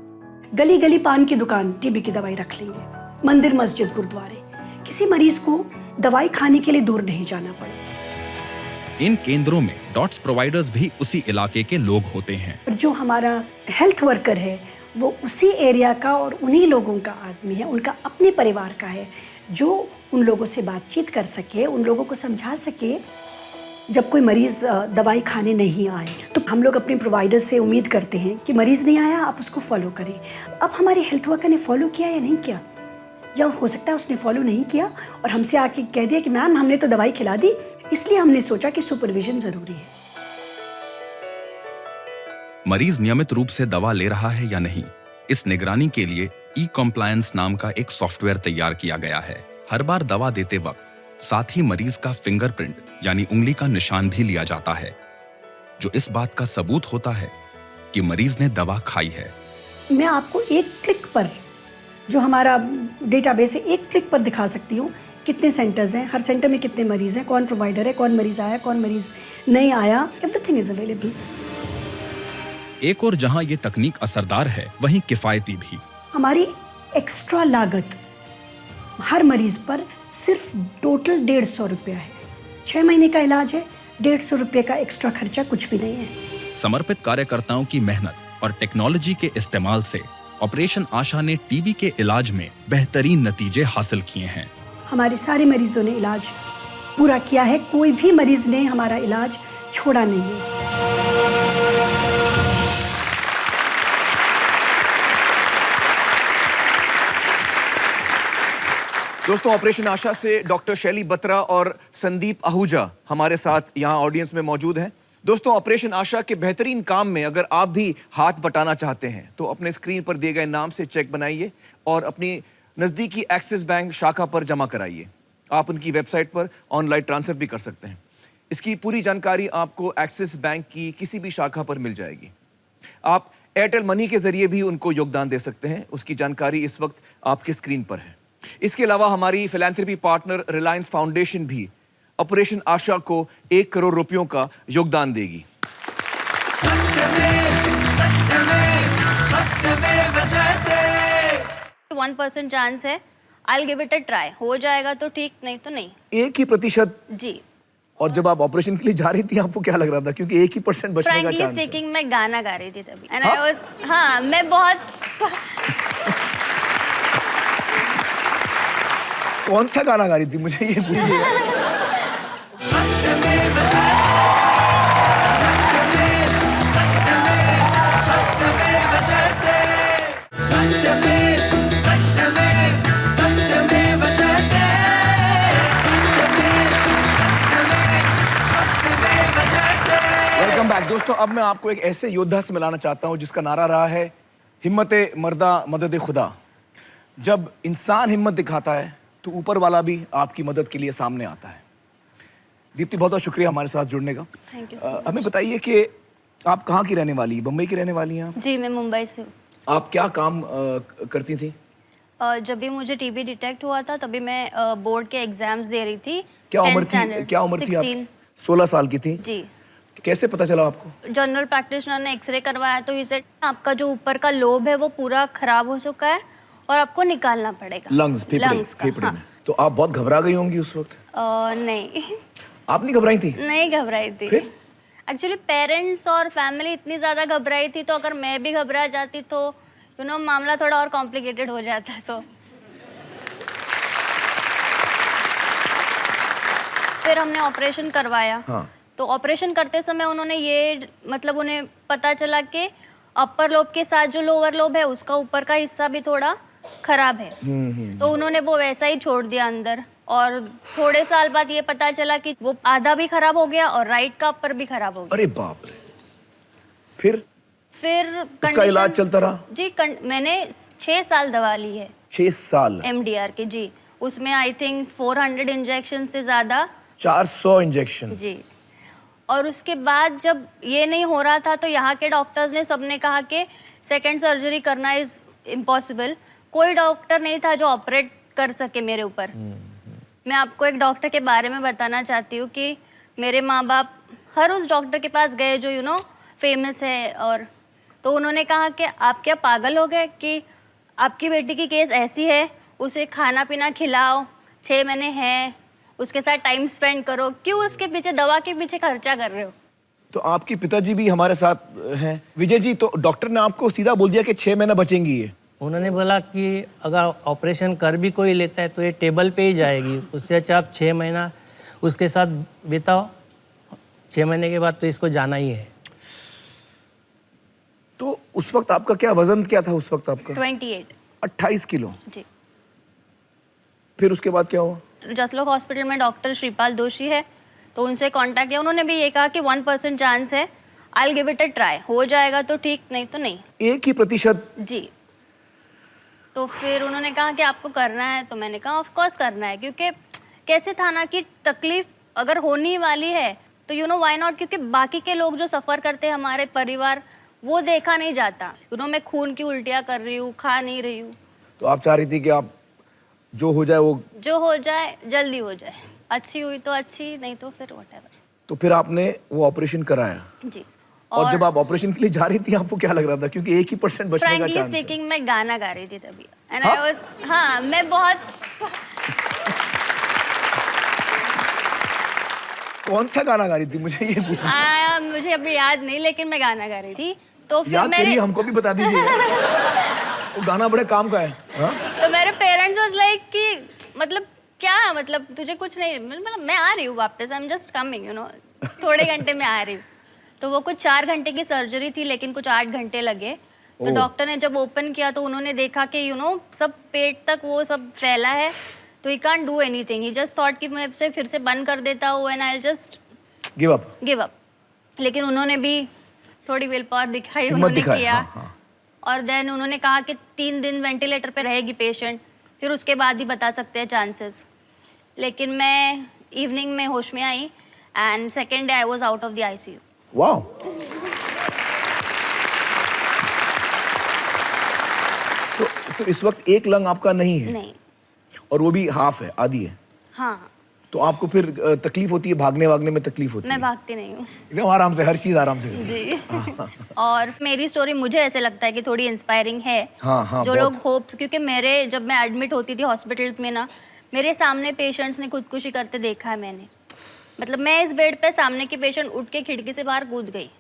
गली गली पान की दुकान टीबी की दवाई रख लेंगे, मंदिर, मस्जिद, गुरुद्वारे, किसी मरीज को दवाई खाने के लिए दूर नहीं जाना पड़े। इन केंद्रों में डॉट्स प्रोवाइडर्स भी उसी इलाके के लोग होते हैं। और जो हमारा हेल्थ वर्कर है वो उसी एरिया का और उन्हीं लोगों का आदमी है, उनका अपने परिवार का है, जो उन लोगों से बातचीत कर सके, उन लोगों को समझा सके। जब कोई मरीज़ दवाई खाने नहीं आए तो हम लोग अपने प्रोवाइडर से उम्मीद करते हैं कि मरीज़ नहीं आया, आप उसको फॉलो करें। अब हमारे हेल्थ वर्कर ने फॉलो किया या नहीं किया, या हो सकता है उसने फॉलो नहीं किया और हमसे आके कह दिया कि मैम हमने तो दवाई खिला दी, इसलिए हमने सोचा कि सुपरविजन ज़रूरी है। मरीज नियमित रूप से दवा ले रहा है या नहीं, इस निगरानी के लिए ई-कॉम्प्लायंस नाम का एक सॉफ्टवेयर तैयार किया गया है। हर बार दवा देते वक्त साथ ही मरीज का फिंगरप्रिंट यानी उंगली का निशान भी लिया जाता है, जो इस बात का सबूत होता है कि मरीज ने दवा खाई है। मैं आपको एक क्लिक पर, जो हमारा डेटाबेस है, एक क्लिक पर दिखा सकती हूँ कितने सेंटर्स हैं, हर सेंटर में कितने मरीज हैं, कौन प्रोवाइडर है, कौन मरीज आया, कौन मरीज नहीं आया, एवरीथिंग इज अवेलेबल। एक और जहां ये तकनीक असरदार है, वहीं किफायती भी। हमारी एक्स्ट्रा लागत हर मरीज पर सिर्फ टोटल 150 रुपया है। 6 महीने का इलाज है, 150 रुपये का एक्स्ट्रा खर्चा कुछ भी नहीं है। समर्पित कार्यकर्ताओं की मेहनत और टेक्नोलॉजी के इस्तेमाल से ऑपरेशन आशा ने टीबी के इलाज में बेहतरीन नतीजे हासिल किए हैं। हमारे सारे मरीजों ने इलाज पूरा किया है, कोई भी मरीज ने हमारा इलाज छोड़ा नहीं है। दोस्तों, ऑपरेशन आशा से डॉक्टर शैली बत्रा और संदीप आहूजा हमारे साथ यहाँ ऑडियंस में मौजूद हैं। दोस्तों, ऑपरेशन आशा के बेहतरीन काम में अगर आप भी हाथ बटाना चाहते हैं तो अपने स्क्रीन पर दिए गए नाम से चेक बनाइए और अपनी नज़दीकी एक्सिस बैंक शाखा पर जमा कराइए। आप उनकी वेबसाइट पर ऑनलाइन ट्रांसफर भी कर सकते हैं। इसकी पूरी जानकारी आपको एक्सिस बैंक की किसी भी शाखा पर मिल जाएगी। आप एयरटेल मनी के जरिए भी उनको योगदान दे सकते हैं। उसकी जानकारी इस वक्त आपकी स्क्रीन पर है। इसके अलावा हमारी फिलैंथ्रोपी पार्टनर रिलायंस फाउंडेशन भी ऑपरेशन आशा को 1 करोड़ रुपयों का योगदान देगी। 1% चांस है, I will give it a try. हो जाएगा तो ठीक, नहीं तो नहीं। 1% जी। और जब आप ऑपरेशन के लिए जा रही थी आपको क्या लग रहा था, क्योंकि 1% बचने का फ्रैंकली चांस है। स्पीकिंग मैं गाना गा रही थी तभी एंड आई वाज, हाँ मैं बहुत कौन सा गाना गा रही थी मुझे ये पूछिए। वेलकम बैक दोस्तों। अब मैं आपको एक ऐसे योद्धा से मिलाना चाहता हूं जिसका नारा रहा है हिम्मते मर्दा मदद खुदा। जब इंसान हिम्मत दिखाता है तो ऊपर वाला भी आपकी मदद के लिए सामने आता है। दीप्ति, बहुत बहुत शुक्रिया हमारे साथ जुड़ने का। Thank you. हमें बताइए कि आप कहाँ की रहने वाली, बम्बई की रहने वाली हैं आप? जी, मैं मुंबई से हूँ। आप क्या काम करती थी? जब भी मुझे टीबी डिटेक्ट हुआ था तभी मैं बोर्ड के एग्जाम्स दे रही थी। क्या उम्र थी? क्या उम्र थी आपकी? 16 साल की थी। जी। कैसे पता चला आपको? जनरल प्रैक्टिशनर ने एक्सरे करवाया तो इसे आपका जो ऊपर का लोब है वो पूरा खराब हो चुका है और आपको निकालना पड़ेगा। लंग्स, फेफड़े में। तो आप बहुत घबरा गई होंगी उस वक्त? नहीं। आप नहीं घबराई थी? नहीं घबराई थी। एक्चुअली पेरेंट्स और फैमिली इतनी ज़्यादा घबराई थी तो अगर मैं भी घबरा जाती तो मामला थोड़ा और कॉम्प्लिकेटेड हो जाता। सो फिर हमने ऑपरेशन करवाया। हाँ। तो ऑपरेशन करते समय उन्होंने ये उन्हें पता चला कि अपर लोब के साथ जो लोअर लोब है उसका ऊपर का हिस्सा भी थोड़ा खराब है। तो उन्होंने वो वैसा ही छोड़ दिया अंदर और थोड़े साल बाद ये पता चला कि वो आधा भी खराब हो गया और राइट का अपर भी खराब हो गया। अरे बाप रे। फिर उसका इलाज चलता रहा? जी, मैंने 6 साल दवा ली है। 6 साल? MDR की। जी, उसमें आई थिंक 400 इंजेक्शन से ज्यादा। 400 इंजेक्शन? जी। और उसके बाद जब ये नहीं हो रहा था तो यहाँ के डॉक्टर्स ने सबने कहा कि सेकेंड सर्जरी करना इज इम्पॉसिबल। कोई डॉक्टर नहीं था जो ऑपरेट कर सके मेरे ऊपर। मैं आपको एक डॉक्टर के बारे में बताना चाहती हूँ कि मेरे माँ बाप हर उस डॉक्टर के पास गए जो फेमस है, और तो उन्होंने कहा कि आप क्या पागल हो गए कि आपकी बेटी की केस ऐसी है, उसे खाना पीना खिलाओ, 6 महीने हैं, उसके साथ टाइम स्पेंड करो, क्यों उसके पीछे दवा के पीछे खर्चा कर रहे हो? तो आपके पिताजी भी हमारे साथ हैं विजय जी, तो डॉक्टर ने आपको सीधा बोल दिया कि 6 महीना बचेंगी ये? उन्होंने बोला कि अगर ऑपरेशन कर भी कोई लेता है तो ये टेबल पे ही जाएगी, उससे अच्छा आप 6 महीना उसके साथ बिताओ, 6 महीने के बाद तो इसको जाना ही है। तो उस वक्त आपका क्या वजन क्या था उस वक्त आपका? 28 किलो। जी। फिर उसके बाद क्या हुआ? जसलोक हॉस्पिटल में डॉक्टर श्रीपाल दोषी है, तो उनसे कांटेक्ट किया। उन्होंने भी ये कहा कि 1% चांस है, I will give it a try. हो जाएगा तो ठीक, नहीं तो नहीं। 1% जी। तो फिर उन्होंने कहा कि आपको करना है, तो मैंने कहा ऑफ कोर्स करना है, क्योंकि कैसे था ना कि तकलीफ अगर होने वाली है तो व्हाई नॉट, क्योंकि बाकी के लोग जो सफ़र करते हैं हमारे परिवार, वो देखा नहीं जाता। मैं खून की उल्टियाँ कर रही हूँ, खा नहीं रही हूँ। तो आप चाह रही थी कि आप जो हो जाए वो जो हो जाए जल्दी हो जाए, अच्छी हुई तो अच्छी, नहीं तो फिर व्हाटएवर। तो फिर आपने वो ऑपरेशन कराया? जी। और जब आप ऑपरेशन के लिए जा रही थी आपको क्या लग रहा था, क्योंकि 1% बचने का फ्रैंकली चांस है? स्पीकिंग मैं गाना गा रही थी तभी एंड आई वाज, हाँ मैं बहुत कौन सा गाना गा रही थी मुझे ये पूछना? मुझे अभी याद नहीं, लेकिन मैं गाना गा रही थी। तो फिर याद करिए, हमको भी बता दीजिए। वो गाना बड़े काम का है। हाँ? तो मेरे पेरेंट्स वाज लाइक कि क्या तुझे कुछ नहीं, मैं आ रही हूँ वापस, आई एम जस्ट कमिंग, थोड़े घंटे में आ रही हूँ। तो वो कुछ 4 घंटे की सर्जरी थी, लेकिन कुछ 8 घंटे लगे। तो डॉक्टर ने जब ओपन किया तो उन्होंने देखा कि सब पेट तक वो सब फैला है, तो he can't do anything. He just thought कि मैं इसे फिर से बंद कर देता हूँ and I just give up. लेकिन उन्होंने भी थोड़ी विल पावर दिखाई, हिम्मत उन्होंने दिखाई, किया। हाँ, हाँ। और देन उन्होंने कहा कि 3 दिन वेंटिलेटर पे रहेगी पेशेंट, फिर उसके बाद ही बता सकते हैं चांसेस। लेकिन मैं इवनिंग में होश में आई and second day I was out of the ICU। वाह। तो इस वक्त एक लंग आपका नहीं है? नहीं। और वो भी हाफ है, आधी है? हाँ। तो आपको फिर तकलीफ होती है, भागने वागने में तकलीफ होती मैं है? भागती नहीं हूँ। एकदम आराम से, हर चीज आराम से करते जी। हैं। और मेरी स्टोरी मुझे ऐसे लगता है कि थोड़ी इंस्पायरिंग है। हाँ, जो बहुत। लोग होप्स, क्योंकि मेरे जब मैं एडमिट होती थी हॉस्पिटल्स में ना, मेरे सामने पेशेंट्स ने खुदकुशी करते देखा है मैंने। मतलब मैं इस बेड पे सामने की पेशेंट उठ के खिड़की से बाहर कूद गई।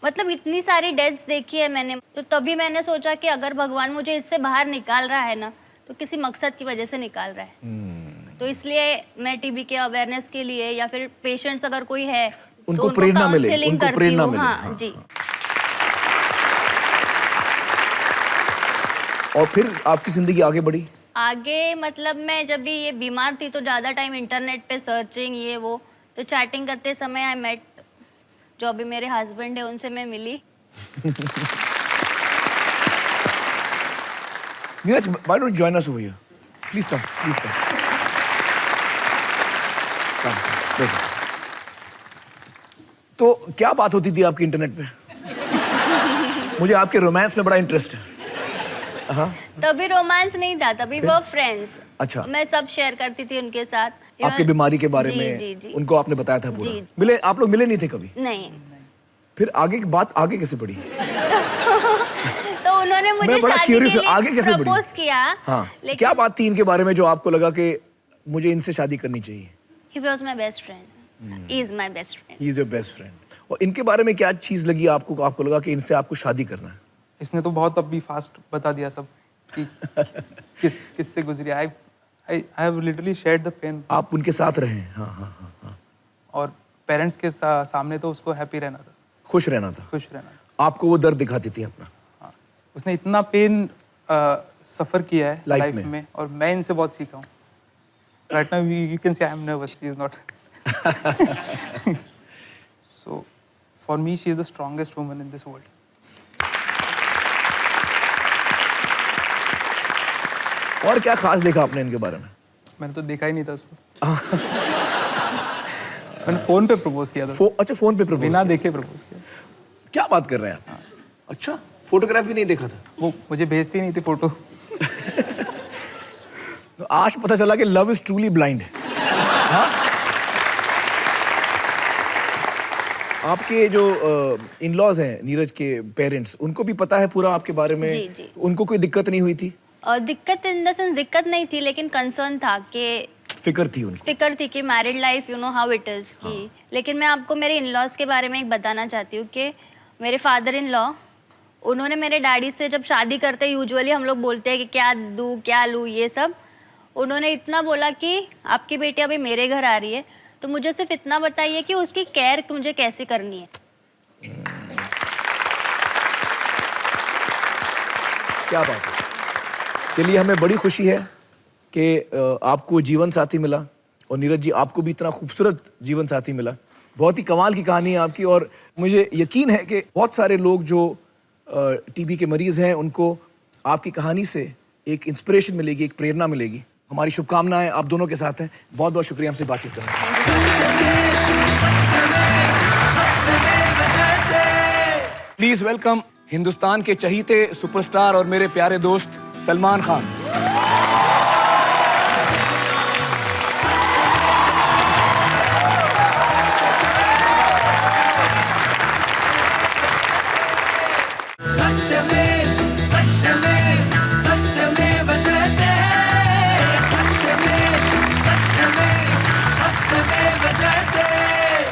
मतलब इतनी सारी डेथ्स देखी है मैंने। तो तभी मैंने सोचा कि अगर भगवान मुझे इससे बाहर निकाल रहा है ना, तो किसी मकसद की वजह से निकाल रहा है। तो इसलिए मैं टीबी के अवेयरनेस के लिए, या फिर पेशेंट्स अगर कोई है उनको तो प्रेरणा मिले, काउंसलिंग उनको करती प्रेरणा हूँ। मिले, हाँ, हाँ। जी। और फिर आपकी जिंदगी आगे बढ़ी? आगे मतलब मैं जब भी ये बीमार थी तो ज़्यादा टाइम इंटरनेट पे सर्चिंग ये वो, तो चैटिंग करते समय आई मेट जो अभी मेरे हस्बैंड है, उनसे मैं मिली। Neeraj, why don't you join us over here? Please come, please come. Come, बैठो। तो क्या बात होती थी आपकी इंटरनेट पे? मुझे आपके रोमांस में बड़ा इंटरेस्ट है। हाँ। तभी रोमांस नहीं था, तभी वो फ्रेंड्स। अच्छा। मैं सब शेयर करती थी उनके साथ। आपकी बीमारी के बारे जी, में जी, जी। उनको आपने बताया था पूरा? जी। मिले, आप लोग मिले नहीं थे कभी? नहीं। फिर आगे की बात आगे कैसे बढ़ी? तो उन्होंने मुझे मैं बड़ा शादी curious के हूँ, आगे लिए कैसे बढ़ी? प्रपोज किया। हाँ। लेकिन क्या बात थी इनके बारे में जो आपको लगा कि मुझे इनसे शादी करनी चाहिए? he was my best friend, he is my best friend। He is your best friend। और इनके बारे में क्या चीज लगी आपको लगा कि इनसे आपको शादी करना है? इसने तो बहुत अभी फास्ट बता दिया सब कि किससे गुजरी। I have literally shared the pain। आप उनके साथ रहे हैं? हाँ हाँ हाँ हाँ। और पेरेंट्स के सामने तो उसको हैप्पी रहना था, खुश रहना था। खुश रहना था। आपको वो दर्द दिखाती थी अपना? हाँ। उसने इतना पेन सफ़र किया है लाइफ लाइफ में, और मैं इनसे बहुत सीखा हूँ। Right now you can say I am nervous, she is not। So for me she is the strongest woman in this world। और क्या खास देखा आपने इनके बारे में? मैंने तो देखा ही नहीं था उसको। मैंने फोन पे प्रपोज किया था। अच्छा, फोन पे प्रपोज? बिना देखे प्रपोज किया। क्या बात कर रहे हैं आप? अच्छा, फोटोग्राफ भी नहीं देखा था? वो मुझे भेजती नहीं थी फोटो। तो आज पता चला कि लव इज ट्रूली ब्लाइंड। आपके जो इन-लॉज हैं, नीरज के पेरेंट्स, उनको भी पता है पूरा आपके बारे में? जी, जी। उनको कोई दिक्कत नहीं हुई थी? दिक्कत इन द सेंस दिक्कत नहीं थी, लेकिन कंसर्न था कि फिक्र थी उनको? फिक्र थी कि married life you know how it is की। लेकिन मैं आपको मेरे इन-लॉज के बारे में एक बताना चाहती हूँ कि मेरे फादर इन लॉ, उन्होंने मेरे डैडी से जब शादी करते यूजुअली हम लोग बोलते हैं कि क्या दूँ क्या लूँ ये सब, उन्होंने इतना बोला कि आपकी बेटी अभी मेरे घर आ रही है, तो मुझे सिर्फ इतना बताइए कि उसकी केयर मुझे कैसे करनी है। क्या बात है। चलिए, हमें बड़ी खुशी है कि आपको जीवन साथी मिला, और नीरज जी आपको भी इतना खूबसूरत जीवन साथी मिला। बहुत ही कमाल की कहानी है आपकी, और मुझे यकीन है कि बहुत सारे लोग जो टीबी के मरीज़ हैं उनको आपकी कहानी से एक इंस्पिरेशन मिलेगी, एक प्रेरणा मिलेगी। हमारी शुभकामनाएं आप दोनों के साथ हैं। बहुत बहुत शुक्रिया हमसे बातचीत करने के लिए। प्लीज वेलकम हिंदुस्तान के चहीते सुपरस्टार और मेरे प्यारे दोस्त सलमान खान।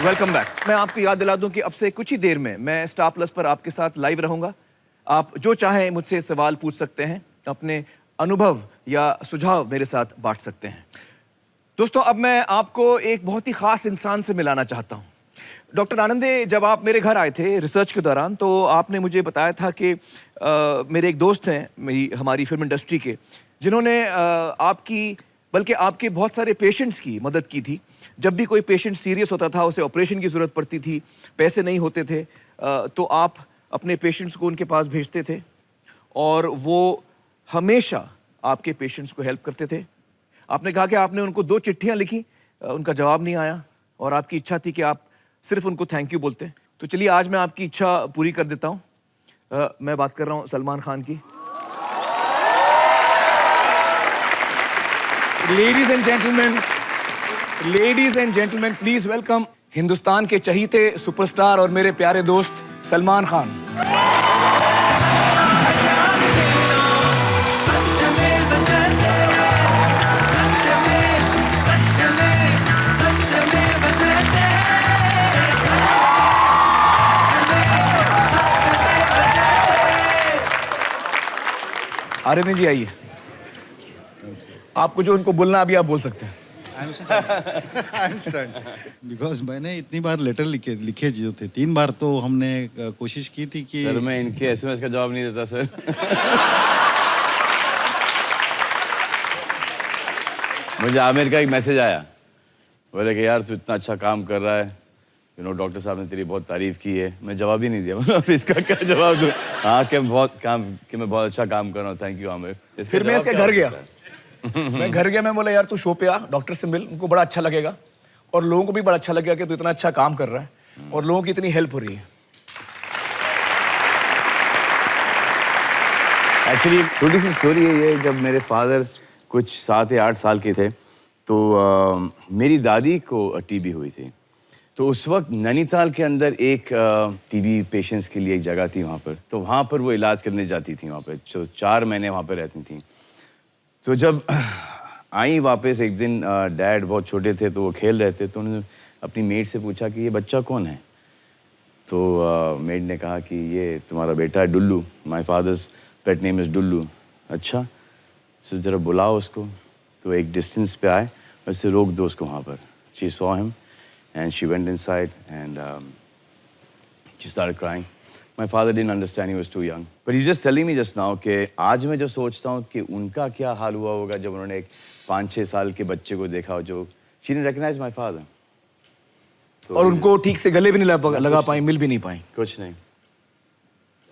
Welcome back. मैं आपको याद दिला दूं कि अब से कुछ ही देर में मैं स्टार प्लस पर आपके साथ लाइव रहूंगा। आप जो चाहें मुझसे सवाल पूछ सकते हैं, अपने अनुभव या सुझाव मेरे साथ बांट सकते हैं। दोस्तों, अब मैं आपको एक बहुत ही ख़ास इंसान से मिलाना चाहता हूं। डॉक्टर आनंदे, जब आप मेरे घर आए थे रिसर्च के दौरान, तो आपने मुझे बताया था कि मेरे एक दोस्त हैं हमारी फिल्म इंडस्ट्री के, जिन्होंने आपकी बल्कि आपके बहुत सारे पेशेंट्स की मदद की थी। जब भी कोई पेशेंट सीरियस होता था, उसे ऑपरेशन की ज़रूरत पड़ती थी, पैसे नहीं होते थे, तो आप अपने पेशेंट्स को उनके पास भेजते थे और वो हमेशा आपके पेशेंट्स को हेल्प करते थे। आपने कहा कि आपने उनको 2 चिट्ठियाँ लिखी, उनका जवाब नहीं आया और आपकी इच्छा थी कि आप सिर्फ उनको थैंक यू बोलते। तो चलिए आज मैं आपकी इच्छा पूरी कर देता हूँ। मैं बात कर रहा हूँ सलमान खान की। Ladies and gentleman please welcome Hindustan के चहीते सुपरस्टार और मेरे प्यारे दोस्त सलमान खान। आर्यन जी आइए, आपको जो उनको बोलना अभी आप बोल सकते हैं। बिकॉज मैंने इतनी बार लेटर लिखे जो थे, 3 बार तो हमने कोशिश की थी कि सर मैं इनके एसएमएस का जवाब नहीं देता सर। मुझे आमिर का एक मैसेज आया, बोले कि यार तू इतना अच्छा काम कर रहा है, डॉक्टर साहब ने तेरी बहुत तारीफ की है। मैं जवाब ही नहीं दिया, मतलब इसका क्या जवाब दूं? हाँ कि मैं बहुत अच्छा काम कर रहा हूँ, थैंक यू आमिर। फिर मैं इसके घर गया, मैं बोला यार तू शो पे आ, डॉक्टर से मिल, उनको बड़ा अच्छा लगेगा और लोगों को भी बड़ा अच्छा लगेगा कि तू इतना अच्छा काम कर रहा है और लोगों की इतनी हेल्प हो रही है। एक्चुअली छोटी सी स्टोरी है ये। जब मेरे फादर कुछ 7 या 8 साल के थे तो मेरी दादी को टीबी हुई थी। तो उस वक्त नैनीताल के अंदर एक टीबी पेशेंट्स के लिए एक जगह थी वहाँ पर, तो वहाँ पर वो इलाज करने जाती थी। वहाँ पर 4 महीने वहाँ पर रहती थी। तो जब आई वापस एक दिन, डैड बहुत छोटे थे तो वो खेल रहे थे, तो उन्होंने अपनी मेड से पूछा कि ये बच्चा कौन है। तो मेड ने कहा कि ये तुम्हारा बेटा है Dullu, my father's pet name is Dullu. अच्छा, सो जरा बुलाओ उसको। तो एक डिस्टेंस पे आए, उससे रोक दो उसको वहाँ पर। She saw him and she went inside and she started crying. My father didn't understand, he was too young. But you just telling me just now कि आज मैं जो सोचता हूँ कि उनका क्या हाल हुआ होगा जब उन्होंने एक 5-6 साल के बच्चे को देखा जो she didn't recognize my father. तो और उनको ठीक से गले भी नहीं लगा पाई, मिल भी नहीं पाई। कुछ नहीं।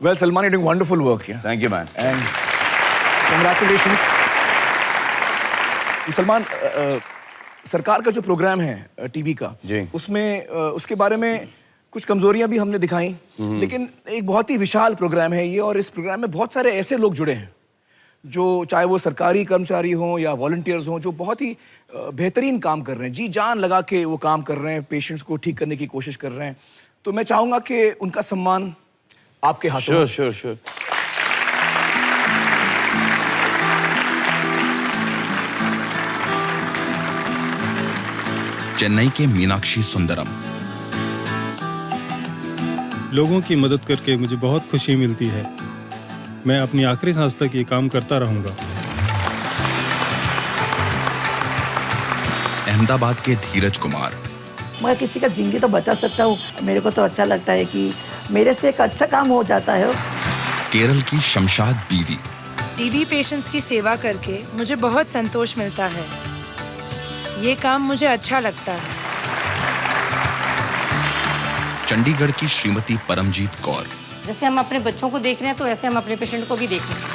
Well, Salman, you're doing wonderful work here. Thank you, man. And congratulations. Salman, सरकार का जो प्रोग्राम है टीबी का, उसमें उसके बारे में कुछ कमजोरियां भी हमने दिखाई, लेकिन एक बहुत ही विशाल प्रोग्राम है ये और इस प्रोग्राम में बहुत सारे ऐसे लोग जुड़े हैं जो चाहे वो सरकारी कर्मचारी हों या वॉलंटियर्स हों, जो बहुत ही बेहतरीन काम कर रहे हैं, जी जान लगा के वो काम कर रहे हैं, पेशेंट्स को ठीक करने की कोशिश कर रहे हैं। तो मैं चाहूँगा कि उनका सम्मान आपके हाथों। श्योर। चेन्नई के मीनाक्षी सुंदरम। लोगों की मदद करके मुझे बहुत खुशी मिलती है। मैं अपनी आखिरी सांस तक ये काम करता रहूंगा। अहमदाबाद के धीरज कुमार। मैं किसी का जिंदगी तो बचा सकता हूँ, मेरे को तो अच्छा लगता है कि मेरे से एक अच्छा काम हो जाता है। केरल की शमशाद बीवी। टीबी पेशेंट्स की सेवा करके मुझे बहुत संतोष मिलता है। ये काम मुझे अच्छा लगता है। चंडीगढ़ की श्रीमती परमजीत कौर। जैसे हम अपने बच्चों को देख रहे हैं तो ऐसे हम अपने पेशेंट को भी देख रहे हैं।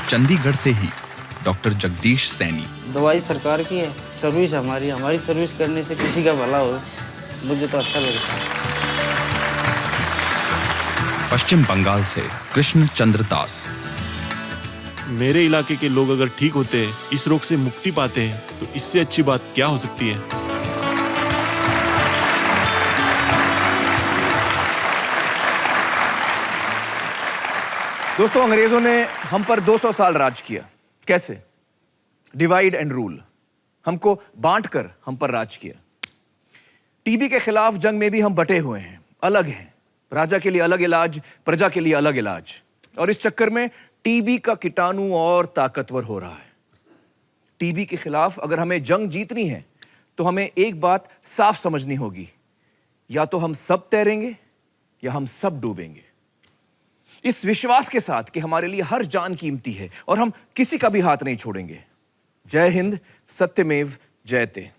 चंडीगढ़ से ही डॉक्टर जगदीश सैनी। दवाई सरकार की है, सर्विस हमारी सर्विस करने से किसी का भला हो, मुझे तो अच्छा लगता है। पश्चिम बंगाल से कृष्ण चंद्र दास। मेरे इलाके के लोग अगर ठीक होते हैं, इस रोग से मुक्ति पाते हैं, तो इससे अच्छी बात क्या हो सकती है। दोस्तों, अंग्रेजों ने हम पर 200 साल राज किया। कैसे? डिवाइड एंड रूल, हमको बांटकर हम पर राज किया। टीबी के खिलाफ जंग में भी हम बटे हुए हैं, अलग हैं। राजा के लिए अलग इलाज, प्रजा के लिए अलग इलाज, और इस चक्कर में टीबी का कीटाणु और ताकतवर हो रहा है। टीबी के खिलाफ अगर हमें जंग जीतनी है तो हमें एक बात साफ समझनी होगी, या तो हम सब तैरेंगे या हम सब डूबेंगे। इस विश्वास के साथ कि हमारे लिए हर जान कीमती है और हम किसी का भी हाथ नहीं छोड़ेंगे। जय हिंद, सत्यमेव जयते।